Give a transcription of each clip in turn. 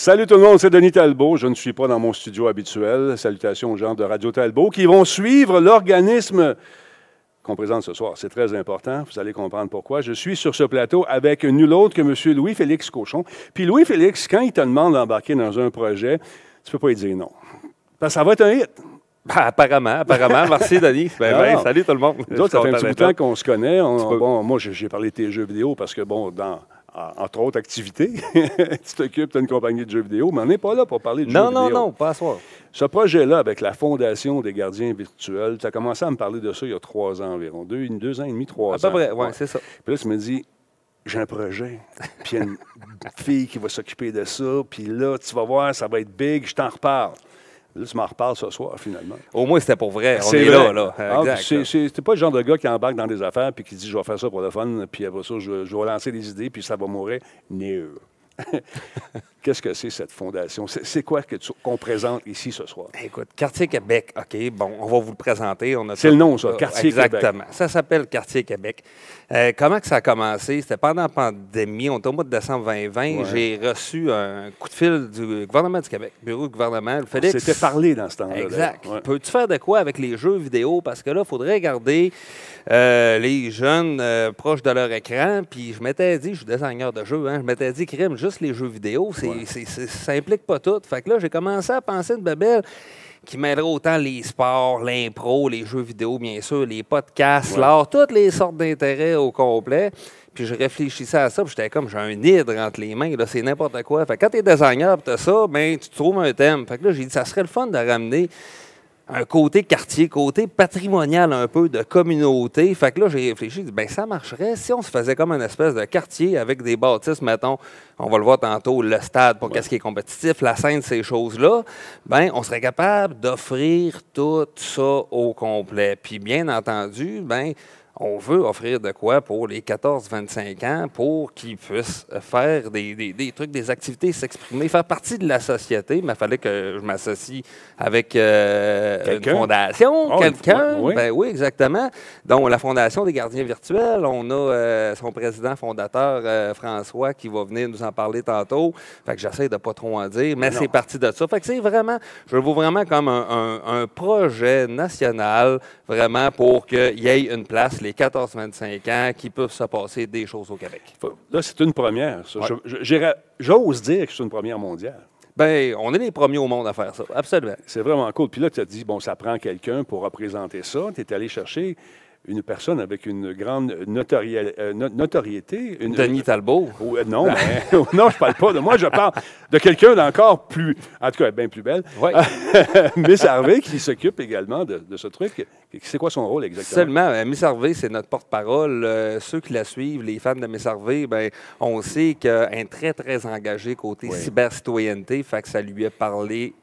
Salut tout le monde, c'est Denis Talbot. Je ne suis pas dans mon studio habituel. Salutations aux gens de Radio Talbot qui vont suivre l'organisme qu'on présente ce soir. C'est très important. Vous allez comprendre pourquoi. Je suis sur ce plateau avec nul autre que M. Louis-Félix Cochon. Puis Louis-Félix, quand il te demande d'embarquer dans un projet, tu ne peux pas lui dire non. Parce que ça va être un hit. Ben, apparemment. Merci, Denis. Salut tout le monde. Nous autres, ça fait un petit bout de temps qu'on se connaît. Moi, j'ai parlé de tes jeux vidéo parce que, entre autres activités, tu t'occupes d'une compagnie de jeux vidéo, mais on n'est pas là pour parler de jeux vidéo. Non, pas à soir. Ce projet-là, avec la Fondation des gardiens virtuels, tu as commencé à me parler de ça il y a 3 ans environ. 2 ans et demi, 3 ans. À peu près, oui, c'est ça. Puis là, tu me dis, j'ai un projet, puis il y a une fille qui va s'occuper de ça, puis là, tu vas voir, ça va être big, je t'en reparle. Là, tu m'en reparles ce soir, finalement. Au moins, c'était pour vrai. On est vrai. Là. Exact. C'est pas le genre de gars qui embarque dans des affaires puis qui dit, je vais faire ça pour le fun, puis après ça, je vais lancer des idées, puis ça va mourir. No. Qu'est-ce que c'est, cette fondation? C'est quoi qu'on présente ici ce soir? Écoute, Quartier Québec, OK, bon, on va vous le présenter. C'est le nom, ça, Quartier Québec. Exactement. Ça s'appelle Quartier Québec. Comment que ça a commencé? C'était pendant la pandémie. On était au mois de décembre 2020. Ouais. J'ai reçu un coup de fil du gouvernement du Québec, bureau du gouvernement. C'était parlé dans ce temps-là. Exact. Ouais. Peux-tu faire de quoi avec les jeux vidéo? Parce que là, il faudrait garder les jeunes proches de leur écran. Puis je m'étais dit, je suis designer de jeux, je m'étais dit, crime, juste les jeux vidéo, ça implique pas tout. Fait que là, j'ai commencé à penser une babelle qui m'aiderait autant les sports, l'impro, les jeux vidéo, bien sûr, les podcasts, l'art, toutes les sortes d'intérêts au complet. Puis je réfléchissais à ça, puis j'étais comme, j'ai un hydre entre les mains, là, c'est n'importe quoi. Fait que quand tu es designer et tu as ça, ben, tu trouves un thème. Fait que là, j'ai dit, ça serait le fun de ramener un côté quartier, côté patrimonial un peu, de communauté. Fait que là, j'ai réfléchi, ben ça marcherait si on se faisait comme une espèce de quartier avec des bâtisses, mettons, on va le voir tantôt, le stade pour qu'est-ce qui est compétitif, la scène, ces choses-là, ben on serait capable d'offrir tout ça au complet. Puis bien entendu, ben on veut offrir de quoi pour les 14-25 ans pour qu'ils puissent faire des trucs, des activités, s'exprimer, faire partie de la société. Mais il fallait que je m'associe avec une fondation, quelqu'un. Oui. Ben oui, exactement. Donc, la Fondation des gardiens virtuels, on a son président fondateur, François, qui va venir nous en parler tantôt. Fait que j'essaie de pas trop en dire, mais c'est parti de ça. Fait que c'est vraiment, je le vois vraiment comme un projet national, vraiment pour qu'il y ait une place, les 14-25 ans, qui peuvent se passer des choses au Québec. Là, c'est une première. Ouais. J'ose dire que c'est une première mondiale. Bien, on est les premiers au monde à faire ça, absolument. C'est vraiment cool. Puis là, tu as dit, bon, ça prend quelqu'un pour représenter ça. Tu es allé chercher une personne avec une grande notoriété. Denis Talbot? Non, mais, non, je parle pas de moi. Je parle de quelqu'un d'encore plus, en tout cas, bien plus belle. Oui. Miss Harvey, qui s'occupe également de ce truc. C'est quoi son rôle exactement? Seulement, Miss Harvey, c'est notre porte-parole. Ceux qui la suivent, les fans de Miss Harvey, ben, on sait qu'elle est très, très engagée côté cybercitoyenneté. Fait que ça lui a parlé.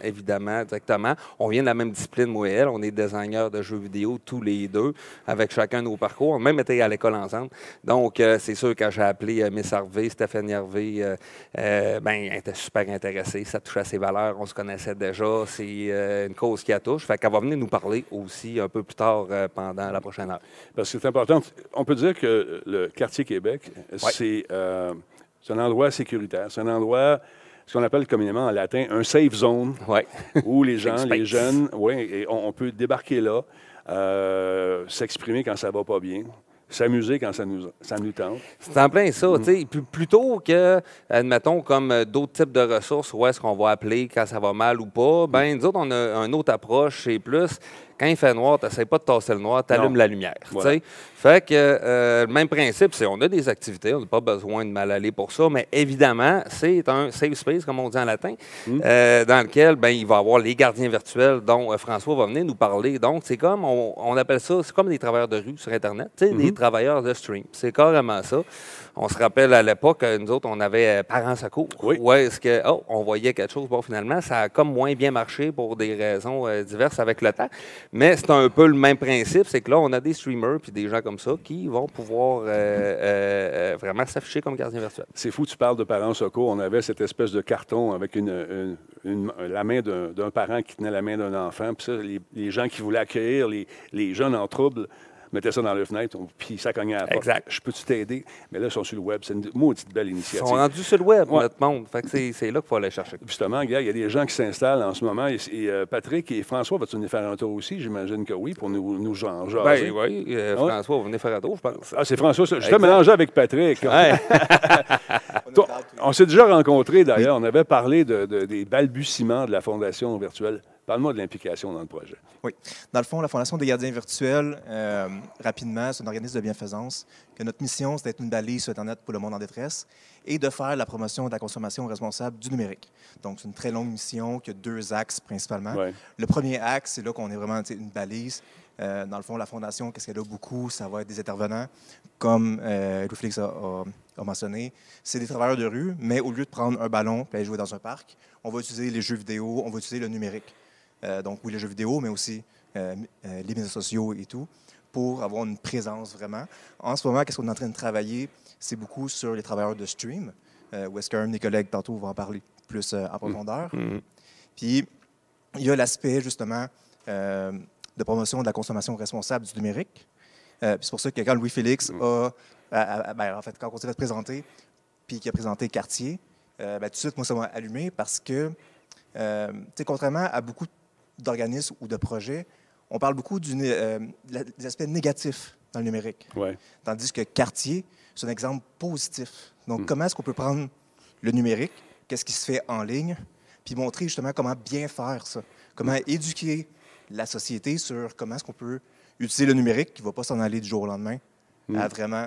Évidemment, exactement. On vient de la même discipline, moi et elle. On est designers de jeux vidéo tous les deux, avec chacun nos parcours. On a même été à l'école ensemble. Donc, c'est sûr, quand j'ai appelé Miss Harvey, Stéphanie Harvey, elle était super intéressée. Ça touchait à ses valeurs. On se connaissait déjà. C'est une cause qui la touche. Fait qu'elle va venir nous parler aussi un peu plus tard pendant la prochaine heure. Parce que c'est important. On peut dire que le Quartier Québec, c'est un endroit sécuritaire. C'est un endroit, ce qu'on appelle communément en latin, un safe zone, où les gens, les jeunes, et on peut débarquer là, s'exprimer quand ça va pas bien, s'amuser quand ça nous tente. C'est en plein ça. Plutôt que, admettons, comme d'autres types de ressources, où est-ce qu'on va appeler quand ça va mal ou pas, ben nous autres, on a une autre approche, c'est plus... Quand il fait noir, tu n'essaies pas de tasser le noir, tu allumes la lumière. Voilà. Fait que le même principe, c'est on a des activités, on n'a pas besoin de mal aller pour ça, mais évidemment, c'est un safe space, comme on dit en latin, dans lequel il va y avoir les gardiens virtuels dont François va venir nous parler. Donc, c'est comme, on appelle ça, c'est comme des travailleurs de rue sur Internet, des travailleurs de stream. C'est carrément ça. On se rappelle à l'époque, nous autres, on avait Parents Secours. Où est-ce que, on voyait quelque chose. Bon, finalement, ça a comme moins bien marché pour des raisons diverses avec le temps. Mais c'est un peu le même principe, c'est que là, on a des streamers puis des gens comme ça qui vont pouvoir vraiment s'afficher comme gardiens virtuels. C'est fou, tu parles de Parents Secours. On avait cette espèce de carton avec la main d'un parent qui tenait la main d'un enfant. Puis ça, les gens qui voulaient accueillir les jeunes en trouble mettait ça dans leur fenêtre, puis ça cognait à la porte. Exact. Je peux-tu t'aider? Mais là, ils sont sur le web. C'est une maudite belle Ils initiative. sont rendus sur le web, Ouais. notre monde. Fait que c'est là qu'il faut aller chercher. Justement, gars, il y a des gens qui s'installent en ce moment. Patrick et François, vas-tu venir faire un tour aussi? J'imagine que oui, pour nous jaser. Ben oui, François va venir faire un tour, je pense. Ah, c'est François. Je t'ai mélangé avec Patrick. Ouais. Toi, on s'est déjà rencontrés, d'ailleurs. On avait parlé des balbutiements de la Fondation virtuelle. Parle-moi de l'implication dans le projet. Oui. Dans le fond, la Fondation des gardiens virtuels, rapidement, c'est un organisme de bienfaisance. Que notre mission, c'est d'être une balise sur Internet pour le monde en détresse et de faire la promotion de la consommation responsable du numérique. Donc, c'est une très longue mission qui a 2 axes principalement. Ouais. Le premier axe, c'est là qu'on est vraiment une balise. Dans le fond, la Fondation, qu'est-ce qu'elle a beaucoup? Ça va être des intervenants, comme Louis-Félix a mentionné. C'est des travailleurs de rue, mais au lieu de prendre un ballon et aller jouer dans un parc, on va utiliser les jeux vidéo, on va utiliser le numérique. Donc, oui, les jeux vidéo, mais aussi les médias sociaux et tout, pour avoir une présence vraiment. En ce moment, qu'est-ce qu'on est en train de travailler? C'est beaucoup sur les travailleurs de stream, où est-ce qu'un de mes collègues, tantôt, va en parler plus en profondeur. Puis, il y a l'aspect, justement, de promotion de la consommation responsable du numérique. Puis c'est pour ça que quand Louis-Félix en fait, quand on s'est fait présenter, puis qu'il a présenté Quartier, tout de suite, moi, ça m'a allumé parce que, tu sais, contrairement à beaucoup d'organismes ou de projets, on parle beaucoup des aspects négatifs dans le numérique. Ouais. Tandis que Quartier, c'est un exemple positif. Donc, comment est-ce qu'on peut prendre le numérique, qu'est-ce qui se fait en ligne, puis montrer justement comment bien faire ça, comment éduquer la société sur comment est-ce qu'on peut utiliser le numérique qui ne va pas s'en aller du jour au lendemain à vraiment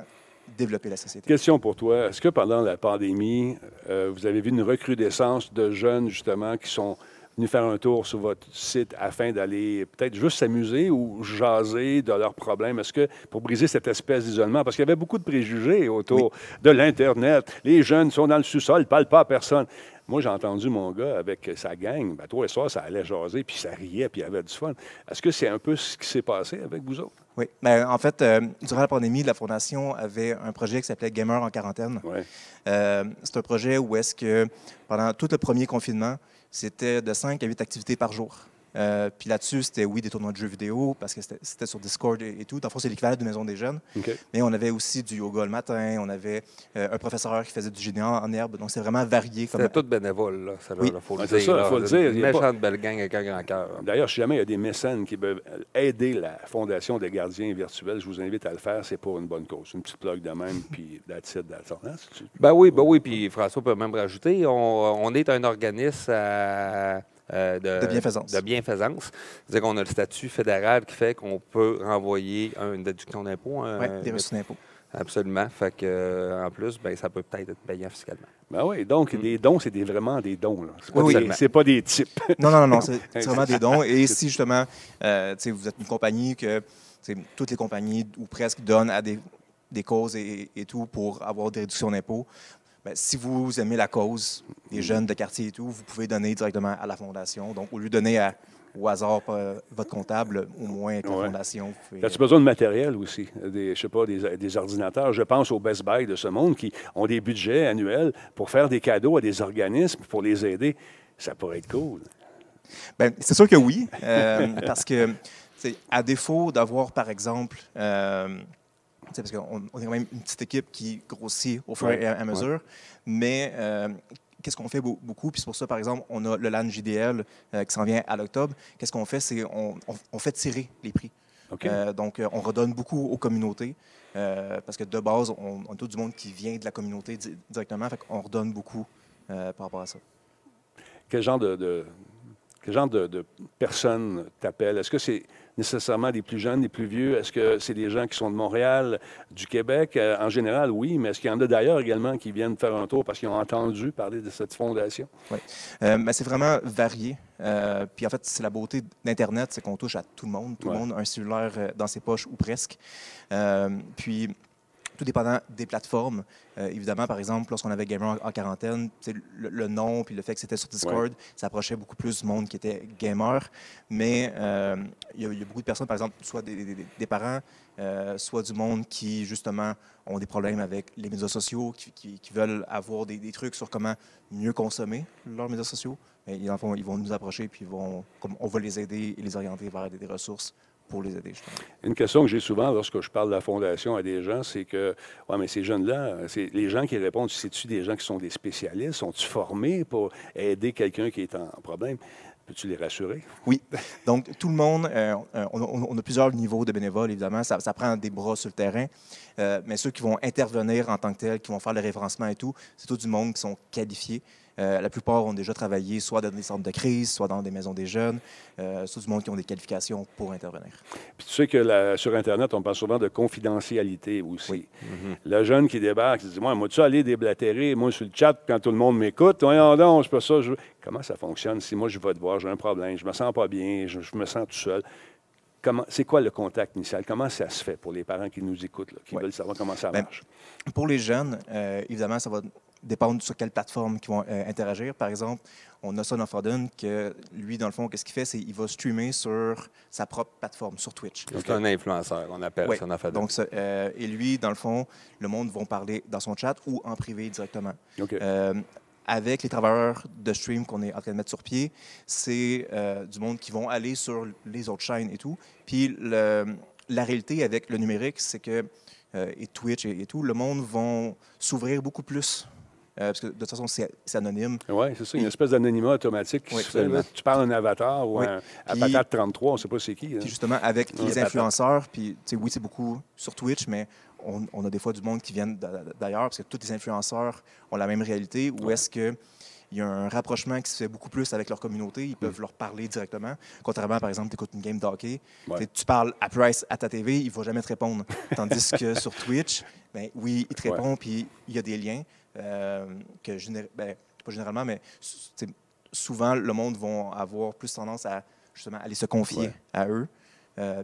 développer la société. Question pour toi. Est-ce que pendant la pandémie, vous avez vu une recrudescence de jeunes, justement, qui sont venus faire un tour sur votre site afin d'aller peut-être juste s'amuser ou jaser de leurs problèmes? Est-ce que pour briser cette espèce d'isolement, parce qu'il y avait beaucoup de préjugés autour de l'Internet, les jeunes sont dans le sous-sol, ne parlent pas à personne. Moi, j'ai entendu mon gars avec sa gang, toi et soir, ça allait jaser, puis ça riait, puis il y avait du fun. Est-ce que c'est un peu ce qui s'est passé avec vous autres? Oui. Ben, en fait, durant la pandémie, la Fondation avait un projet qui s'appelait Gamer en quarantaine. Ouais. C'est un projet où est-ce que pendant tout le premier confinement, c'était de 5 à 8 activités par jour. Puis là-dessus, c'était, oui, des tournois de jeux vidéo, parce que c'était sur Discord et tout. Dans le fond, c'est l'équivalent d'une maison des jeunes. OK. Mais on avait aussi du yoga le matin, on avait un professeur qui faisait du génie en herbe. Donc, c'est vraiment varié. C'était tout bénévole, là. Ça, Oui. faut le C'est dire. ça, là. faut le dire. Une Il y a pas- méchante belle gang avec un grand cœur. D'ailleurs, si jamais il y a des mécènes qui peuvent aider la Fondation des gardiens virtuels, je vous invite à le faire. C'est pour une bonne cause. Une petite plug de même, puis that's it, that's all. Hein? Ben oui, puis François peut même rajouter, on est un organisme de bienfaisance. De bienfaisance. C'est-à-dire qu'on a le statut fédéral qui fait qu'on peut renvoyer une déduction d'impôt. Oui, des ressources d'impôt. Absolument. Fait que, en plus, ben, ça peut peut-être être payant fiscalement. Ben oui, donc des dons, c'est vraiment des dons. Là. C'est pas, Oui, c'est pas des types. Non, c'est vraiment des dons. Et si justement, vous êtes une compagnie que toutes les compagnies ou presque donnent à des causes et tout pour avoir des réductions d'impôts, ben, si vous aimez la cause des jeunes de quartier et tout, vous pouvez donner directement à la Fondation. Donc, au lieu de donner au hasard votre comptable, au moins avec la Fondation, vous pouvez... As-tu besoin de matériel aussi? Je sais pas, des ordinateurs. Je pense au Best Buy de ce monde qui ont des budgets annuels pour faire des cadeaux à des organismes pour les aider. Ça pourrait être cool. Bien, c'est sûr que oui, parce que à défaut d'avoir, par exemple... parce qu'on est quand même une petite équipe qui grossit au fur et à mesure. Mais qu'est-ce qu'on fait beaucoup? Puis c'est pour ça, par exemple, on a le LAN JDL qui s'en vient à l'octobre. Qu'est-ce qu'on fait? C'est on fait tirer les prix. Okay. Donc, on redonne beaucoup aux communautés. Parce que de base, on a tout du monde qui vient de la communauté directement. Fait qu'on redonne beaucoup par rapport à ça. Quel genre de personnes t'appellent? Est-ce que c'est nécessairement des plus jeunes, des plus vieux? Est-ce que c'est des gens qui sont de Montréal, du Québec? En général, oui, mais est-ce qu'il y en a d'ailleurs également qui viennent faire un tour parce qu'ils ont entendu parler de cette fondation? Oui. C'est vraiment varié. Puis en fait, c'est la beauté d'Internet, c'est qu'on touche à tout le monde. Tout le monde a un cellulaire dans ses poches ou presque. Puis, tout dépendant des plateformes. Évidemment, par exemple, lorsqu'on avait Gamer en quarantaine, le nom puis le fait que c'était sur Discord, ça approchait beaucoup plus du monde qui était gamer. Mais il y a beaucoup de personnes, par exemple, soit des parents, soit du monde qui, justement, ont des problèmes avec les médias sociaux, qui veulent avoir des trucs sur comment mieux consommer leurs médias sociaux. Et, ils vont nous approcher, puis on va les aider et les orienter vers des ressources pour les aider, justement. Une question que j'ai souvent lorsque je parle de la Fondation à des gens, c'est que, ouais, mais ces jeunes-là, c'est les gens qui répondent, c'est-tu des gens qui sont des spécialistes? Sont-ils formés pour aider quelqu'un qui est en problème? Peux-tu les rassurer? Oui. Donc, tout le monde, on a plusieurs niveaux de bénévoles, évidemment. Ça prend des bras sur le terrain. Mais ceux qui vont intervenir en tant que tels, qui vont faire le référencement et tout, c'est tout du monde qui sont qualifiés. La plupart ont déjà travaillé soit dans des centres de crise, soit dans des maisons des jeunes. C'est tout du monde qui ont des qualifications pour intervenir. Puis tu sais que sur Internet, on parle souvent de confidentialité aussi. Oui. Le jeune qui débarque, il dit, moi, tu aller déblatérer, moi, sur le chat, quand tout le monde m'écoute, voyons donc, je peux ça. Comment ça fonctionne si moi, je vais te voir, j'ai un problème, je me sens pas bien, je me sens tout seul? C'est quoi le contact initial? Comment ça se fait pour les parents qui nous écoutent, là, qui veulent savoir comment ça marche? Pour les jeunes, évidemment, ça va dépendre sur quelle plateforme ils vont interagir. Par exemple, on a Son of Odin, que lui, dans le fond, qu'est-ce qu'il fait? C'est qu'il va streamer sur sa propre plateforme, sur Twitch. C'est un influenceur, on appelle Son of Odin. Donc, et lui, dans le fond, le monde va parler dans son chat ou en privé directement. Okay. Avec les travailleurs de stream qu'on est en train de mettre sur pied, c'est du monde qui vont aller sur les autres chaînes et tout. Puis la réalité avec le numérique, c'est que, et Twitch et tout, le monde vont s'ouvrir beaucoup plus. Parce que de toute façon, c'est anonyme. Oui, c'est ça, une espèce d'anonymat automatique qui se fait. Là, tu parles d'un avatar ou à Patate 33, on ne sait pas c'est qui. Puis justement, avec les influenceurs, puis oui, c'est beaucoup sur Twitch, mais on a des fois du monde qui vient d'ailleurs, parce que tous les influenceurs ont la même réalité, où est-ce que il y a un rapprochement qui se fait beaucoup plus avec leur communauté. Ils peuvent leur parler directement. Contrairement, par exemple, tu écoutes une game d'hockey, tu parles à Price à ta TV, il ne va jamais te répondre. Tandis que sur Twitch, ben, oui, il te répond, puis il y a des liens que, pas généralement, mais souvent, le monde va avoir plus tendance à justement aller se confier à eux.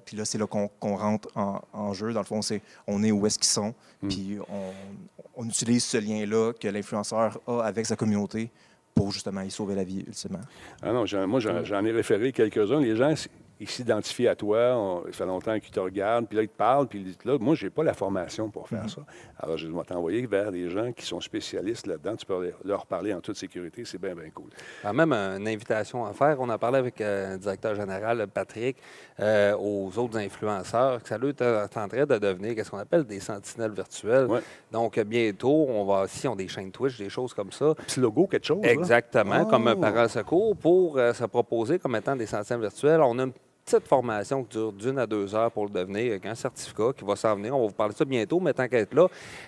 Puis là, c'est là qu'on rentre en jeu. Dans le fond, on est où est-ce qu'ils sont, puis on utilise ce lien-là que l'influenceur a avec sa communauté pour justement y sauver la vie, ultimement. Ah non, moi, j'en ai référé quelques-uns. Les gens, ils s'identifient à toi. Ça fait longtemps qu'ils te regardent, puis là, ils te parlent, puis là, moi, je n'ai pas la formation pour faire ça. Alors, je vais t'envoyer vers des gens qui sont spécialistes là-dedans. Tu peux leur parler en toute sécurité. C'est bien, bien cool. Même une invitation à faire. On a parlé avec le directeur général, Patrick, aux autres influenceurs, que ça leur tenterait de devenir ce qu'on appelle des sentinelles virtuelles. Ouais. Donc, bientôt, si on des chaînes Twitch, des choses comme ça. Un petit logo, quelque chose. Exactement, comme un parent secours, pour se proposer comme étant des sentinelles virtuelles. On a une petite formation qui dure d'1 à 2 heures pour le devenir, avec un certificat qui va s'en venir. On va vous parler de ça bientôt, mais tant qu'à être là.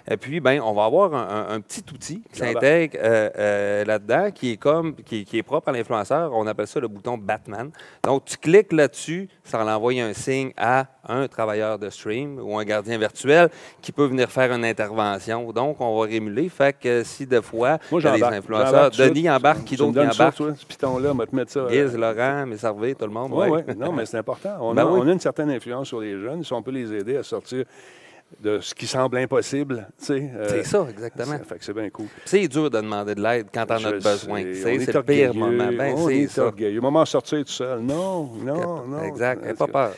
Et puis, on va avoir un petit outil qui s'intègre là-dedans, qui est propre à l'influenceur. On appelle ça le bouton Batman. Donc, tu cliques là-dessus, ça va envoyer un signe à un travailleur de stream ou un gardien virtuel qui peut venir faire une intervention. Donc, on va rémuler. Fait que si des fois, il y a des influenceurs, Denis embarque, qui d'autre embarque? Ce piton-là, on va te mettre ça. Guise, Laurent, mes serviteurs, tout le monde. Oui. Non, mais c'est important. On a une certaine influence sur les jeunes. Si on peut les aider à sortir de ce qui semble impossible. C'est ça, exactement. Fait que c'est bien cool. C'est dur de demander de l'aide quand on a besoin. C'est le pire moment. On est orgueilleux. Moment de sortir tout seul. Non. Exact. N'aie pas peur.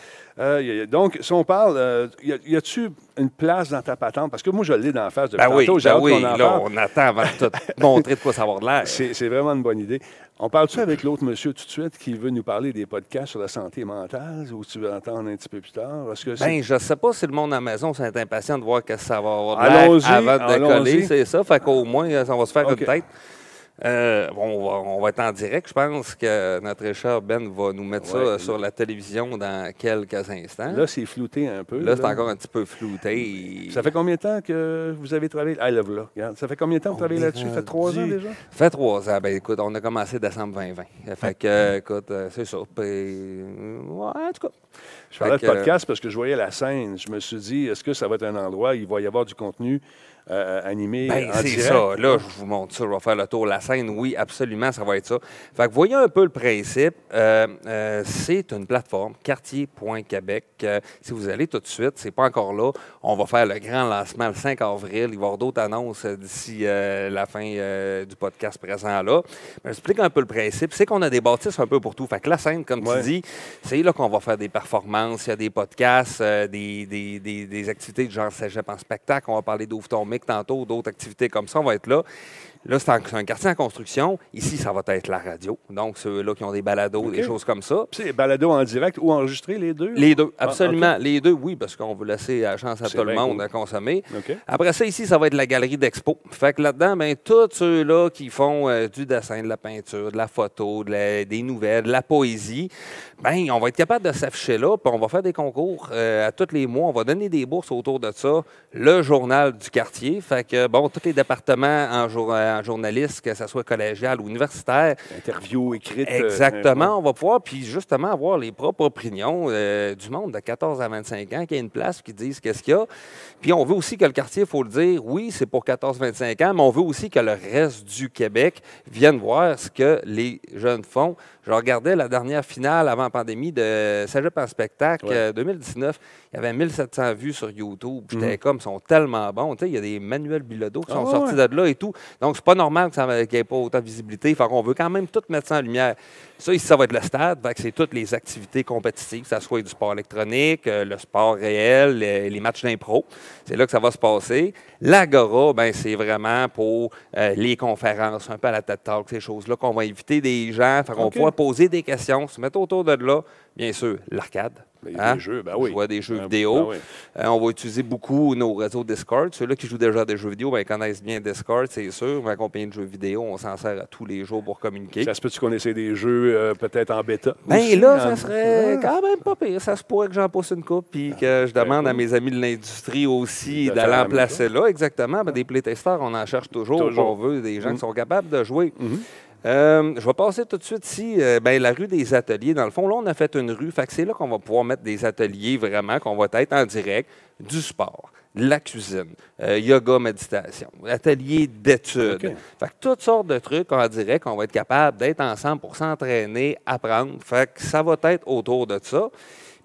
Donc, si on parle, y a-tu une place dans ta patente? Parce que moi, je l'ai dans la face depuis tantôt. On attend avant de te montrer de quoi ça va avoir de l'air. C'est vraiment une bonne idée. On parle-tu avec l'autre monsieur tout de suite qui veut nous parler des podcasts sur la santé mentale ou tu veux entendre un petit peu plus tard? Je ne sais pas si le monde à la maison est impatient de voir que ça va avoir de l'air avant de décoller. C'est ça. Fait qu'au moins, on va se faire une tête. On va être en direct. Je pense que notre cher Ben va nous mettre ça sur la télévision dans quelques instants. Là, c'est flouté un peu. Là, c'est encore un petit peu flouté. Ça fait combien de temps que vous avez travaillé? Regarde. Ça fait combien de temps que vous travaillez là-dessus? Ça fait 3 ans déjà? Ça fait 3 ans. Écoute, on a commencé décembre 2020. Fait que, écoute, c'est ça. Puis, en tout cas. Je parlais de podcast parce que je voyais la scène. Je me suis dit, est-ce que ça va être un endroit où il va y avoir du contenu animé en direct? C'est ça. Là, je vous montre ça. Je vais faire le tour de la scène. Oui, absolument, ça va être ça. Fait que voyez un peu le principe. C'est une plateforme, quartier.québec. Si vous allez tout de suite, c'est pas encore là. On va faire le grand lancement le 5 avril. Il va y avoir d'autres annonces d'ici la fin du podcast présent là. Mais j'explique un peu le principe. C'est qu'on a des bâtisses un peu pour tout. Fait que la scène, comme tu dis, c'est là qu'on va faire des performances. Il y a des podcasts, des activités du genre cégep en spectacle. On va parler d'Ouvre ton mic tantôt, d'autres activités comme ça. On va être là. Là, c'est un quartier en construction. Ici, ça va être la radio. Donc, ceux-là qui ont des balados, des choses comme ça. C'est balado en direct ou enregistré, les deux? Les deux, absolument. OK. Les deux, oui, parce qu'on veut laisser la chance à C'est tout le bien monde cool. de consommer. OK. Après ça, ici, ça va être la galerie d'expo. Fait que là-dedans, bien, tous ceux-là qui font du dessin, de la peinture, de la photo, des nouvelles, de la poésie, bien, on va être capable de s'afficher là, puis on va faire des concours à tous les mois. On va donner des bourses autour de ça. Le journal du quartier. Fait que, bon, tous les départements en journaliste, que ce soit collégial ou universitaire. Interview écrite. Exactement. On va pouvoir, puis justement, avoir les propres opinions du monde de 14 à 25 ans, qui a une place, qui disent qu'est-ce qu'il y a. Puis on veut aussi que le quartier, il faut le dire, oui, c'est pour 14-25 ans, mais on veut aussi que le reste du Québec vienne voir ce que les jeunes font. Je regardais la dernière finale avant la pandémie de Cégep en spectacle 2019. Il y avait 1700 vues sur YouTube. J'étais comme, ils sont tellement bons. Tu sais, il y a des Manuel Bilodeau qui sont sortis de là et tout. Donc, c'est pas normal qu'il n'y ait pas autant de visibilité. Fait qu'on veut quand même tout mettre ça en lumière. Ça, ici, ça va être le stade. Fait que c'est toutes les activités compétitives, que ce soit du sport électronique, le sport réel, les matchs d'impro. C'est là que ça va se passer. L'Agora, ben, c'est vraiment pour les conférences, un peu à la TED Talk, ces choses-là, qu'on va inviter des gens. Fait qu'on va pouvoir poser des questions, se mettre autour de là. Bien sûr, l'arcade. Il y a des jeux, ben oui. Jouer à des jeux vidéo. Ben oui. On va utiliser beaucoup nos réseaux Discord. Ceux-là qui jouent déjà à des jeux vidéo, ben, ils connaissent bien Discord, c'est sûr. Ma compagnie de jeux vidéo, on s'en sert à tous les jours pour communiquer. Ça se peut-tu connaisser des jeux peut-être en bêta? Ben aussi, là, ça serait quand même pas pire. Ça se pourrait que j'en pousse une coupe puis que je demande à cool. mes amis de l'industrie aussi De d'aller faire la en même placer là. Exactement. Ben, des playtesters, on en cherche toujours. On veut des gens qui sont capables de jouer. Je vais passer tout de suite ici, la rue des ateliers. Dans le fond, là, on a fait une rue. Fait que c'est là qu'on va pouvoir mettre des ateliers vraiment, qu'on va être en direct, du sport, de la cuisine, yoga, méditation, atelier d'études. OK. Fait que toutes sortes de trucs en direct, on va être capable d'être ensemble pour s'entraîner, apprendre. Fait que ça va être autour de ça.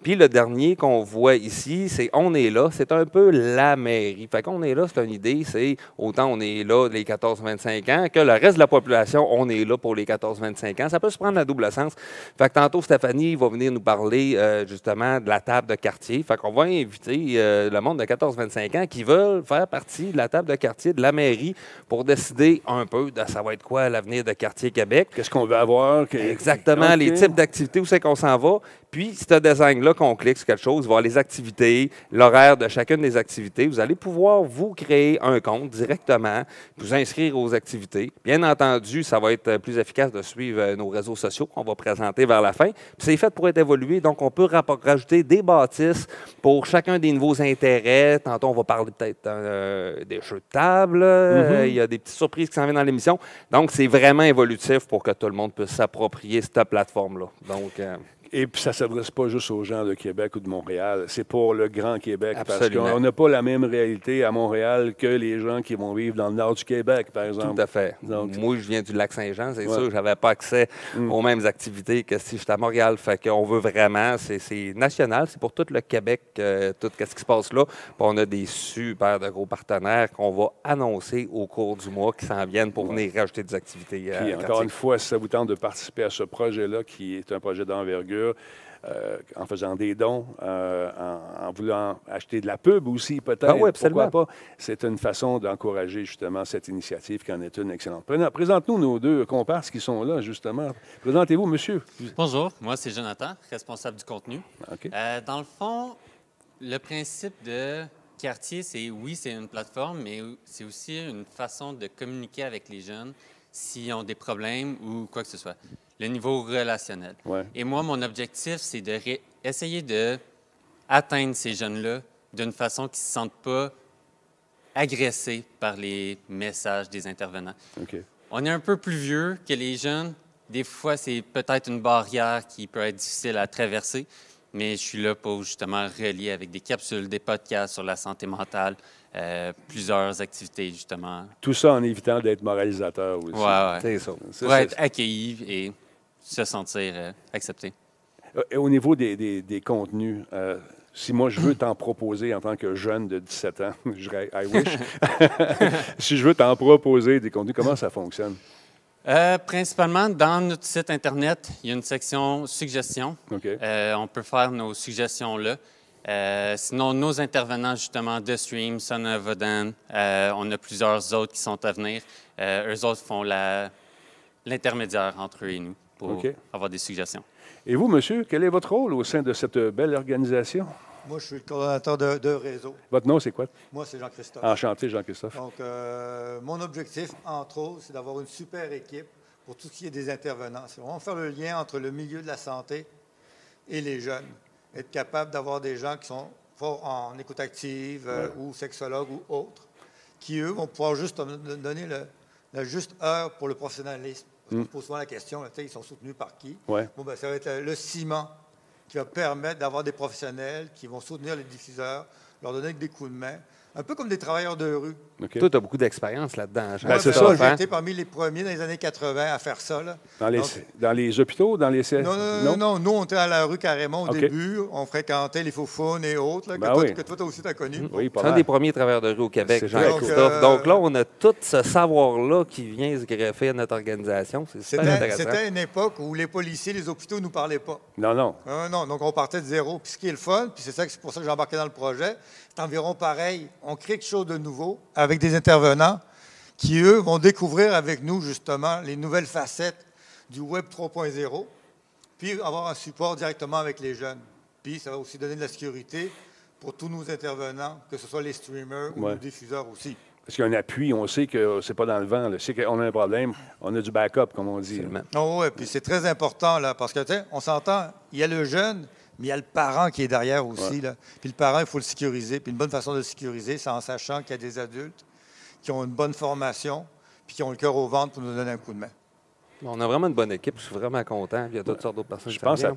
Puis le dernier qu'on voit ici, c'est On est là. C'est un peu la mairie. Fait qu'on est là, c'est une idée. C'est autant on est là les 14-25 ans que le reste de la population, on est là pour les 14-25 ans. Ça peut se prendre à double sens. Fait que tantôt, Stéphanie va venir nous parler justement de la table de quartier. Fait qu'on va inviter le monde de 14-25 ans qui veulent faire partie de la table de quartier de la mairie pour décider un peu de ça va être quoi l'avenir de Quartier Québec. Qu'est-ce qu'on veut avoir? Exactement, OK. les types d'activités, où c'est qu'on s'en va. Puis, ce design-là, qu'on clique sur quelque chose, voir les activités, l'horaire de chacune des activités. Vous allez pouvoir vous créer un compte directement, vous inscrire aux activités. Bien entendu, ça va être plus efficace de suivre nos réseaux sociaux qu'on va présenter vers la fin. Puis c'est fait pour être évolué, donc on peut rajouter des bâtisses pour chacun des nouveaux intérêts. Tantôt, on va parler peut-être des jeux de table. Il y a des petites surprises qui s'en viennent dans l'émission. Donc, c'est vraiment évolutif pour que tout le monde puisse s'approprier cette plateforme-là. Donc... Et puis, ça ne s'adresse pas juste aux gens de Québec ou de Montréal. C'est pour le Grand Québec. Absolument. Parce qu'on n'a pas la même réalité à Montréal que les gens qui vont vivre dans le nord du Québec, par exemple. Tout à fait. Donc, moi, je viens du Lac-Saint-Jean, c'est sûr. Je n'avais pas accès aux mêmes activités que si j'étais à Montréal. Fait qu'on veut vraiment, c'est national, c'est pour tout le Québec, tout ce qui se passe là. Puis on a des super de gros partenaires qu'on va annoncer au cours du mois qui s'en viennent pour venir rajouter des activités. Puis, encore une fois, si ça vous tente de participer à ce projet-là, qui est un projet d'envergure, en faisant des dons, en voulant acheter de la pub aussi, peut-être. Ah oui, absolument. Pourquoi pas? C'est une façon d'encourager justement cette initiative qui en est une excellente. Présente-nous nos deux comparses qui sont là, justement. Présentez-vous, monsieur. Bonjour, moi c'est Jonathan, responsable du contenu. OK. Dans le fond, le principe de Quartier, c'est oui, c'est une plateforme, mais c'est aussi une façon de communiquer avec les jeunes s'ils ont des problèmes ou quoi que ce soit. Le niveau relationnel. Ouais. Et moi, mon objectif, c'est de essayer d'atteindre ces jeunes-là d'une façon qu'ils ne se sentent pas agressés par les messages des intervenants. OK. On est un peu plus vieux que les jeunes. Des fois, c'est peut-être une barrière qui peut être difficile à traverser, mais je suis là pour justement relier avec des capsules, des podcasts sur la santé mentale, plusieurs activités, justement. Tout ça en évitant d'être moralisateur aussi. Ouais. C'est ça. Ça, Pour c'est- être accueilli et se sentir accepté. Et au niveau des contenus, si moi je veux t'en proposer en tant que jeune de 17 ans, je dirais I wish, si je veux t'en proposer des contenus, comment ça fonctionne? Principalement, dans notre site Internet, il y a une section suggestions. OK. On peut faire nos suggestions là. Sinon, nos intervenants, justement, de Stream, Son of Vodan, on a plusieurs autres qui sont à venir. Eux autres font l'intermédiaire entre eux et nous pour avoir des suggestions. Et vous, monsieur, quel est votre rôle au sein de cette belle organisation? Moi, je suis le coordonnateur de réseau. Votre nom, c'est quoi? Moi, c'est Jean-Christophe. Enchanté, Jean-Christophe. Donc, mon objectif, entre autres, c'est d'avoir une super équipe pour tout ce qui est des intervenants. C'est vraiment faire le lien entre le milieu de la santé et les jeunes. Être capable d'avoir des gens qui sont forts en écoute active ou sexologues ou autres, qui, eux, vont pouvoir juste donner la juste heure pour le professionnalisme. Parce qu'on se pose souvent la question, là, ils sont soutenus par qui? Bon, ben, ça va être le ciment qui va permettre d'avoir des professionnels qui vont soutenir les diffuseurs, leur donner des coups de main, un peu comme des travailleurs de rue. Toi, tu as beaucoup d'expérience là-dedans. Ben, c'est ça. J'ai été parmi les premiers dans les années 80 à faire ça. Là. Dans les hôpitaux, dans les Non. Nous, on était à la rue carrément au début. On fréquentait les Faux-Faunes et autres, là, que toi, tu as aussi connu. Oui, c'est un des premiers travailleurs de rue au Québec, Jean-Christophe. Donc là, on a tout ce savoir-là qui vient se greffer à notre organisation. C'est super intéressant. C'était une époque où les policiers, les hôpitaux ne nous parlaient pas. Non. Non, donc on partait de zéro. Puis ce qui est le fun, puis c'est pour ça que j'ai embarqué dans le projet, c'est environ pareil. On crée quelque chose de nouveau avec des intervenants qui, eux, vont découvrir avec nous, justement, les nouvelles facettes du Web 3.0, puis avoir un support directement avec les jeunes. Puis ça va aussi donner de la sécurité pour tous nos intervenants, que ce soit les streamers ou les diffuseurs aussi. Parce qu'il y a un appui, on sait que c'est pas dans le vent. Là. C'est qu'on a un problème, on a du backup, comme on dit. Oh, oui, puis c'est très important, là, parce que, tu sais, on s'entend, il y a le jeune, mais il y a le parent qui est derrière aussi. Là. Puis le parent, il faut le sécuriser. Puis une bonne façon de le sécuriser, c'est en sachant qu'il y a des adultes qui ont une bonne formation puis qui ont le cœur au ventre pour nous donner un coup de main. On a vraiment une bonne équipe. Je suis vraiment content. Il y a toutes sortes d'autres personnes. Je pense à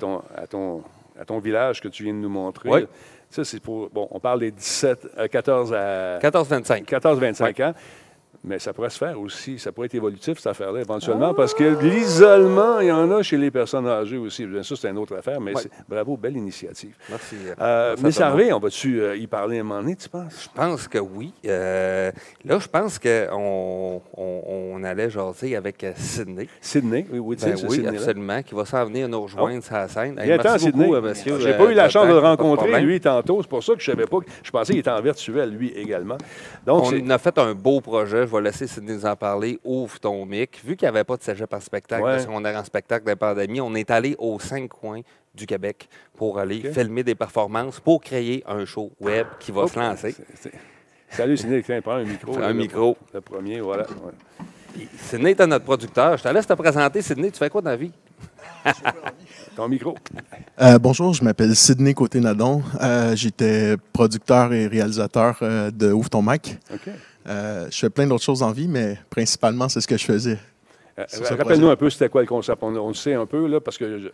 ton village que tu viens de nous montrer. Oui. Ça, c'est pour... Bon, on parle des 14 à... 14-25. 14-25 ans. Mais ça pourrait se faire aussi, ça pourrait être évolutif, cette affaire-là, éventuellement, parce que l'isolement, il y en a chez les personnes âgées aussi. Bien sûr, c'est une autre affaire, mais bravo, belle initiative. Merci. Mais Harvey, on va-tu y parler à un moment donné, tu penses? Je pense que oui. Là, je pense qu'on allait jaser avec Sydney. Sydney, oui, absolument, qui va s'en venir nous rejoindre sur la scène. Il merci Sydney. Beaucoup, monsieur. J'ai pas eu la chance de le rencontrer, lui, tantôt. C'est pour ça que je savais pas. Je pensais qu'il était en virtuel, lui, également. Donc, on a fait un beau projet. Je vais laisser Sydney nous en parler. Ouvre ton mic. Vu qu'il n'y avait pas de cégep en spectacle, parce qu'on est en spectacle de la pandémie, on est allé aux 5 coins du Québec pour aller filmer des performances pour créer un show web qui va se lancer. Salut Sydney, tiens, prends un micro. Un micro. Le premier, voilà. Sydney est notre producteur. Je te laisse te présenter. Sydney, tu fais quoi dans la vie? Ton micro. Bonjour, je m'appelle Sydney Côté-Nadon. J'étais producteur et réalisateur de Ouvre ton Mic. OK. Je fais plein d'autres choses en vie, mais principalement, c'est ce que je faisais. Rappelle-nous un peu c'était quoi le concept. On le sait un peu, là, parce que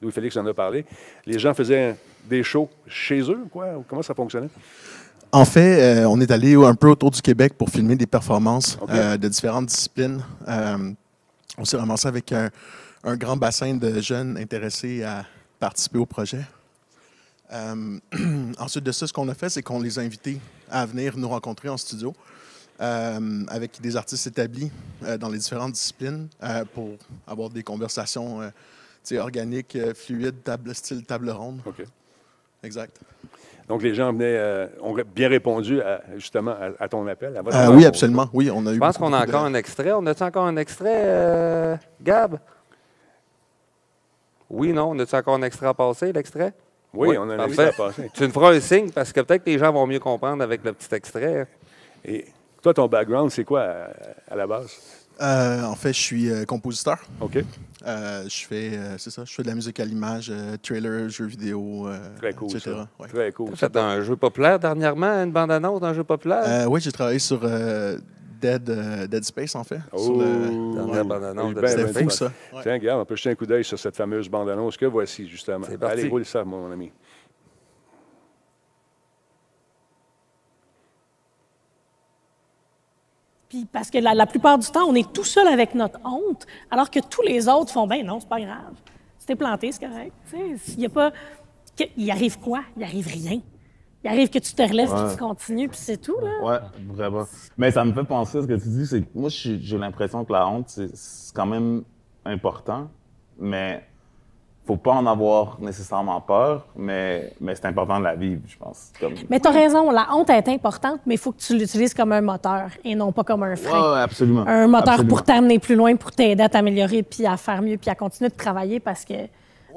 Louis-Félix en a parlé. Les gens faisaient des shows chez eux, quoi? Comment ça fonctionnait? En fait, on est allé un peu autour du Québec pour filmer des performances de différentes disciplines. On s'est ramassé avec un grand bassin de jeunes intéressés à participer au projet. Ensuite de ça, ce qu'on a fait, c'est qu'on les a invités à venir nous rencontrer en studio avec des artistes établis dans les différentes disciplines pour avoir des conversations organiques, fluides, style table ronde. OK. Exact. Donc, les gens venaient, ont bien répondu justement à ton appel. Oui, absolument. Oui, on a eu. Je pense qu'on a encore un extrait. On a-tu encore un extrait, Gab? Oui, non? On a-tu encore un extrait à passer, l'extrait? Oui, on a un extrait à passer. Tu nous feras un signe parce que peut-être que les gens vont mieux comprendre avec le petit extrait. Et toi, ton background, c'est quoi à la base? En fait, je suis compositeur. OK. Je fais de la musique à l'image, trailer, jeux vidéo, très cool, etc. Ouais. Très cool. Tu as fait un jeu populaire dernièrement, une bande-annonce d'un jeu populaire? Oui, j'ai travaillé sur Dead Space, en fait. Dernière bande-annonce de Dead Space. C'était fou, ça. Ouais. Tiens, regarde, on peut jeter un coup d'œil sur cette fameuse bande-annonce que voici, justement. Allez, roule ça, mon ami. Puis parce que la plupart du temps, on est tout seul avec notre honte, alors que tous les autres font « ben non, c'est pas grave. Si t'es planté, c'est correct. » Il y a pas... Il arrive quoi? Il arrive rien. Il arrive que tu te relèves et tu continues, puis c'est tout, là. Ouais, vraiment. Mais ça me fait penser à ce que tu dis, c'est que moi, j'ai l'impression que la honte, c'est quand même important, mais faut pas en avoir nécessairement peur, mais c'est important de la vivre, je pense. Mais tu as raison, la honte est importante, mais il faut que tu l'utilises comme un moteur et non pas comme un frein. Ouais, absolument. Un moteur Absolument. pour t'amener plus loin, pour t'aider à t'améliorer, puis à faire mieux, puis à continuer de travailler parce que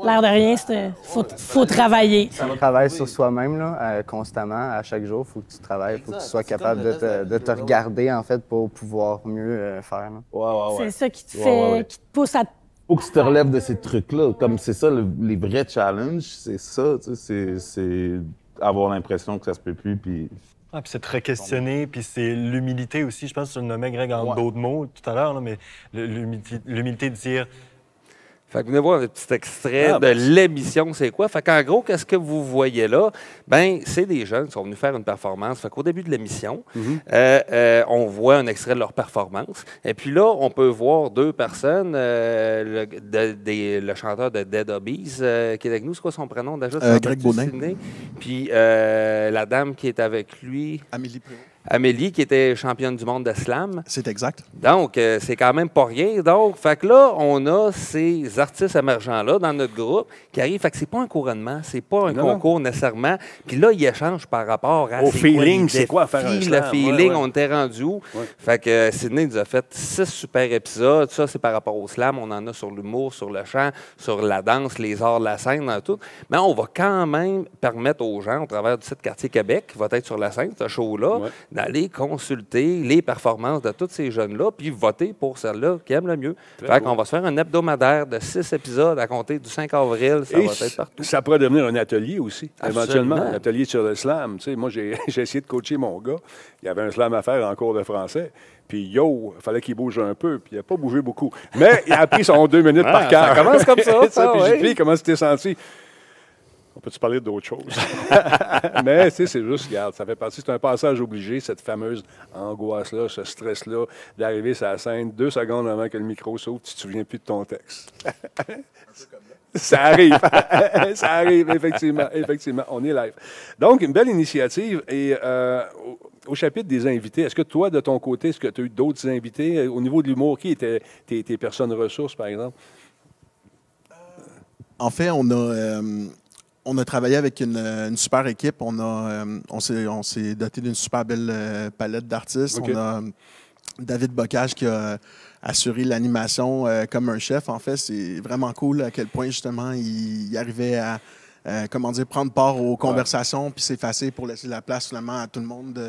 l'air de rien, faut travailler. On travaille sur soi-même là, constamment, à chaque jour. Il faut que tu travailles, il faut que tu sois capable de te regarder en fait pour pouvoir mieux faire. Là. Ouais. C'est ça qui te fait, qui te pousse à Faut que tu te relèves de ces trucs-là. Comme c'est ça, les vrais challenges, c'est ça, tu sais, c'est avoir l'impression que ça se peut plus, puis... Ah, puis c'est très questionné, puis c'est l'humilité aussi. Je pense que tu le nommais, Greg, en d'autres mots tout à l'heure, là, mais l'humilité de dire... Fait que vous venez voir un petit extrait de l'émission, c'est quoi? Fait qu'en gros, qu'est-ce que vous voyez là? Ben, c'est des jeunes qui sont venus faire une performance. Fait qu'au début de l'émission, on voit un extrait de leur performance. Et puis là, on peut voir deux personnes, le chanteur de Dead Hobbies, qui est avec nous. C'est quoi son prénom déjà? Greg Baudin. Puis la dame qui est avec lui... Amélie Prévost. Amélie, qui était championne du monde de slam. C'est exact. Donc, c'est quand même pas rien. Donc, fait que là, on a ces artistes émergents-là dans notre groupe qui arrivent. Fait que c'est pas un couronnement, c'est pas un concours nécessairement. Puis là, ils échangent par rapport à... Au feeling, c'est quoi faire un slam? Le feeling, on était rendu où? Fait que Sydney nous a fait 6 super épisodes. Ça, c'est par rapport au slam. On en a sur l'humour, sur le chant, sur la danse, les arts de la scène, dans tout. Mais on va quand même permettre aux gens, au travers du site Quartier Québec, qui va être sur la scène, ce show-là, d'aller consulter les performances de tous ces jeunes-là, puis voter pour celle-là qui aime le mieux. Fait qu'on va se faire un hebdomadaire de 6 épisodes à compter du 5 avril. Ça va être partout. Ça pourrait devenir un atelier aussi, Absolument. éventuellement. Un atelier sur le slam. Tu sais, moi, j'ai essayé de coacher mon gars. Il y avait un slam à faire en cours de français. Puis, il fallait qu'il bouge un peu. Puis, il n'a pas bougé beaucoup. Mais il a appris son 2 minutes par cœur. Ça commence comme ça. Puis, j'ai dit, comment tu t'es senti? On peut-tu parler d'autre chose? Mais, tu sais, c'est juste, regarde, ça fait partie, c'est un passage obligé, cette fameuse angoisse-là, ce stress-là, d'arriver sur la scène 2 secondes avant que le micro s'ouvre, tu ne te souviens plus de ton texte. Ça arrive. Ça arrive, effectivement. On est live. Donc, une belle initiative. Et au chapitre des invités, est-ce que toi, de ton côté, est-ce que tu as eu d'autres invités? Au niveau de l'humour, qui étaient tes personnes ressources, par exemple? En fait, on a travaillé avec une super équipe. On s'est doté d'une super belle palette d'artistes. Okay. On a David Bocage qui a assuré l'animation comme un chef. En fait, c'est vraiment cool à quel point, justement, il arrivait à prendre part aux conversations puis s'effacer pour laisser la place, finalement, à tout le monde.